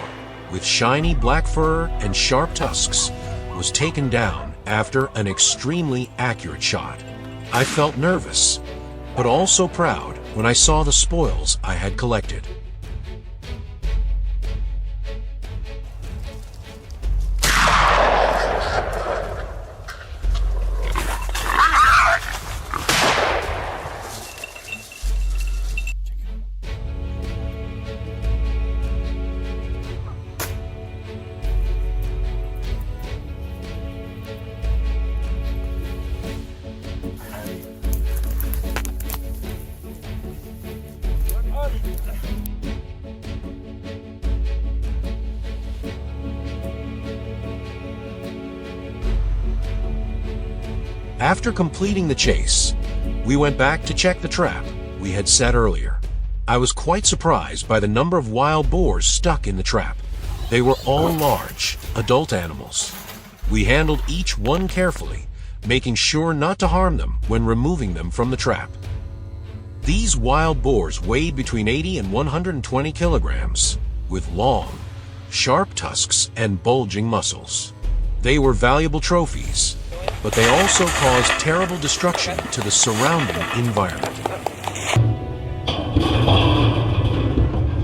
with shiny black fur and sharp tusks, was taken down after an extremely accurate shot. I felt nervous, but also proud when I saw the spoils I had collected. After completing the chase, we went back to check the trap we had set earlier. I was quite surprised by the number of wild boars stuck in the trap. They were all large, adult animals. We handled each one carefully, making sure not to harm them when removing them from the trap. These wild boars weighed between 80 and 120 kilograms, with long, sharp tusks and bulging muscles. They were valuable trophies, but they also caused terrible destruction to the surrounding environment.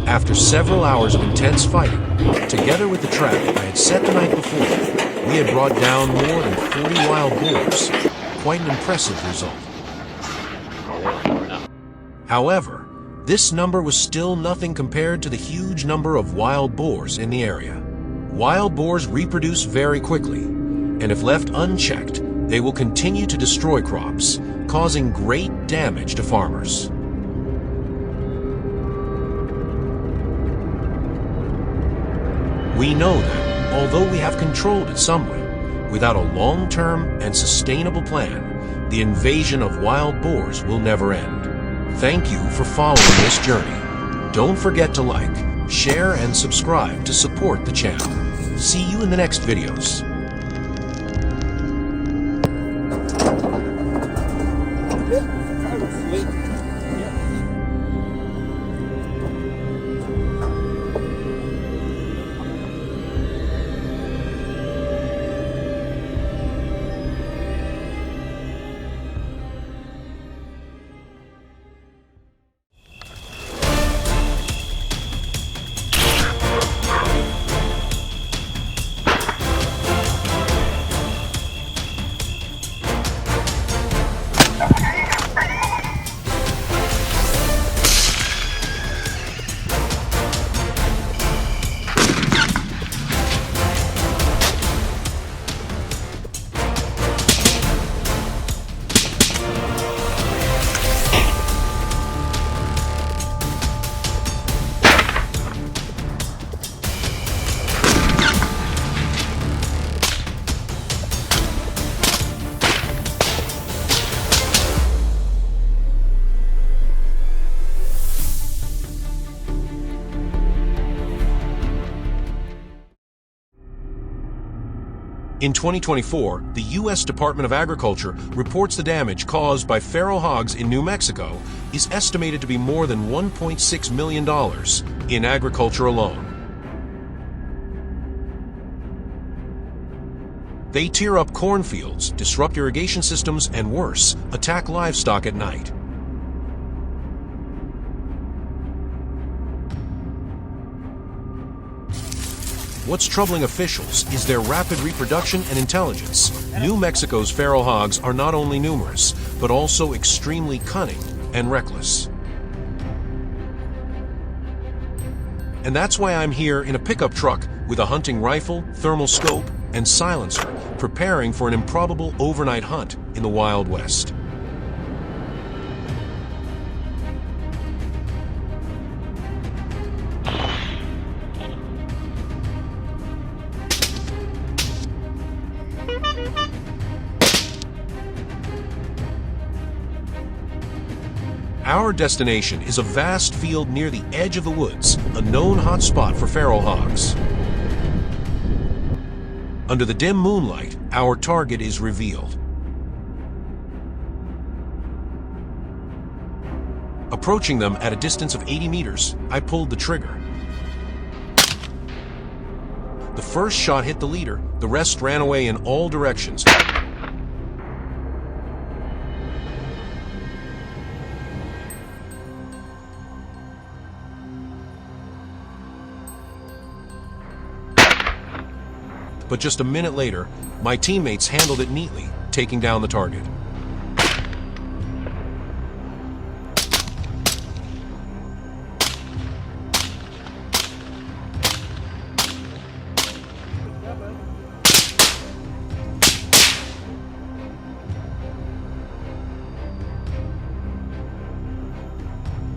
After several hours of intense fighting, together with the trap I had set the night before, we had brought down more than 40 wild boars. Quite an impressive result. However, this number was still nothing compared to the huge number of wild boars in the area. Wild boars reproduce very quickly, and if left unchecked, they will continue to destroy crops, causing great damage to farmers. We know that, although we have controlled it somewhat, without a long-term and sustainable plan, the invasion of wild boars will never end. Thank you for following this journey. Don't forget to like, share, and subscribe to support the channel. See you in the next videos. In 2024, the U.S. Department of Agriculture reports the damage caused by feral hogs in New Mexico is estimated to be more than $1.6 million in agriculture alone. They tear up cornfields, disrupt irrigation systems, and worse, attack livestock at night. What's troubling officials is their rapid reproduction and intelligence. New Mexico's feral hogs are not only numerous, but also extremely cunning and reckless. And that's why I'm here in a pickup truck with a hunting rifle, thermal scope, and silencer, preparing for an improbable overnight hunt in the Wild West. Our destination is a vast field near the edge of the woods, a known hotspot for feral hogs. Under the dim moonlight, our target is revealed. Approaching them at a distance of 80 meters, I pulled the trigger. The first shot hit the leader, the rest ran away in all directions. But just a minute later, my teammates handled it neatly, taking down the target.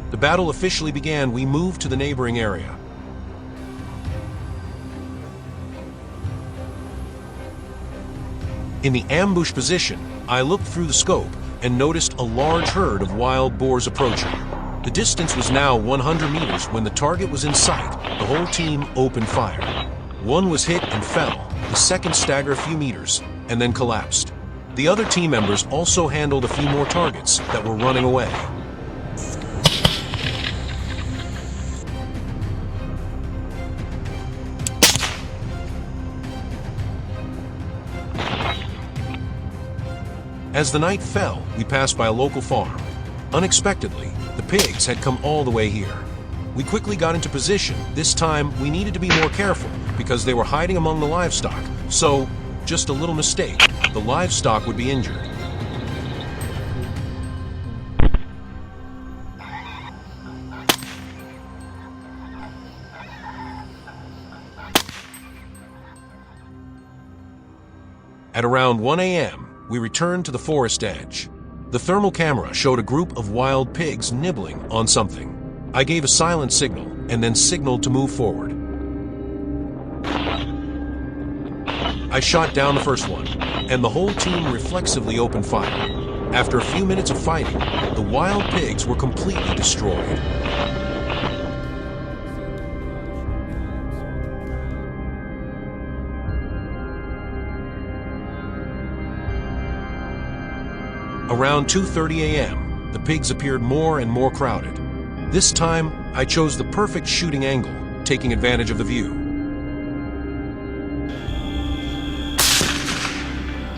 The battle officially began. We moved to the neighboring area. In the ambush position, I looked through the scope and noticed a large herd of wild boars approaching. The distance was now 100 meters when the target was in sight. The whole team opened fire. One was hit and fell, the second staggered a few meters, and then collapsed. The other team members also handled a few more targets that were running away. As the night fell, we passed by a local farm. Unexpectedly, the pigs had come all the way here. We quickly got into position. This time, we needed to be more careful because they were hiding among the livestock. So, just a little mistake, the livestock would be injured. At around 1 a.m., we returned to the forest edge. The thermal camera showed a group of wild pigs nibbling on something. I gave a silent signal and then signaled to move forward. I shot down the first one, and the whole team reflexively opened fire. After a few minutes of fighting, the wild pigs were completely destroyed. Around 2:30 a.m., the pigs appeared more and more crowded. This time, I chose the perfect shooting angle, taking advantage of the view.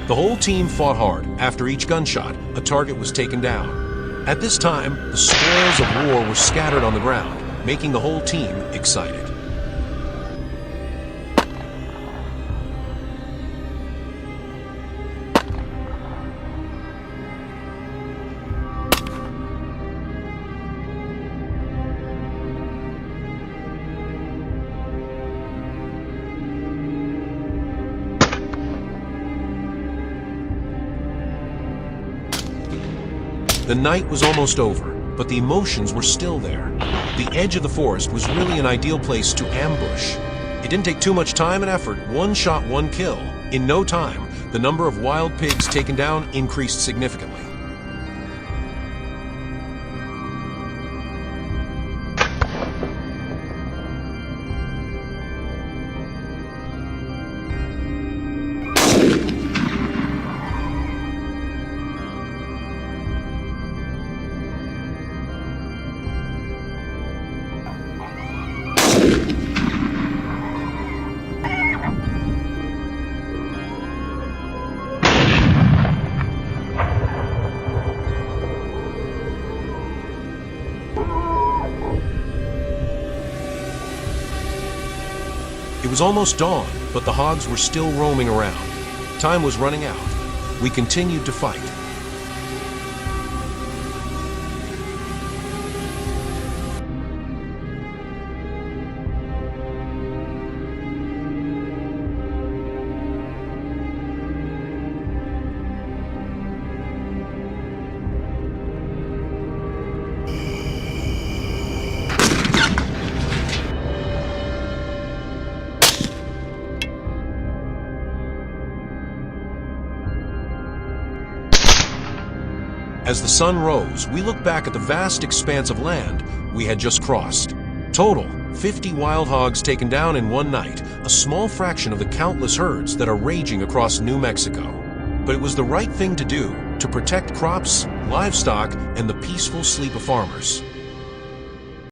The whole team fought hard. After each gunshot, a target was taken down. At this time, the spoils of war were scattered on the ground, making the whole team excited. The night was almost over, but the emotions were still there. The edge of the forest was really an ideal place to ambush. It didn't take too much time and effort. One shot, one kill. In no time, the number of wild pigs taken down increased significantly. was almost dawn, but the hogs were still roaming around. Time was running out. We continued to fight. As the sun rose, we looked back at the vast expanse of land we had just crossed. Total, 50 wild hogs taken down in one night, a small fraction of the countless herds that are raging across New Mexico. But it was the right thing to do to protect crops, livestock, and the peaceful sleep of farmers.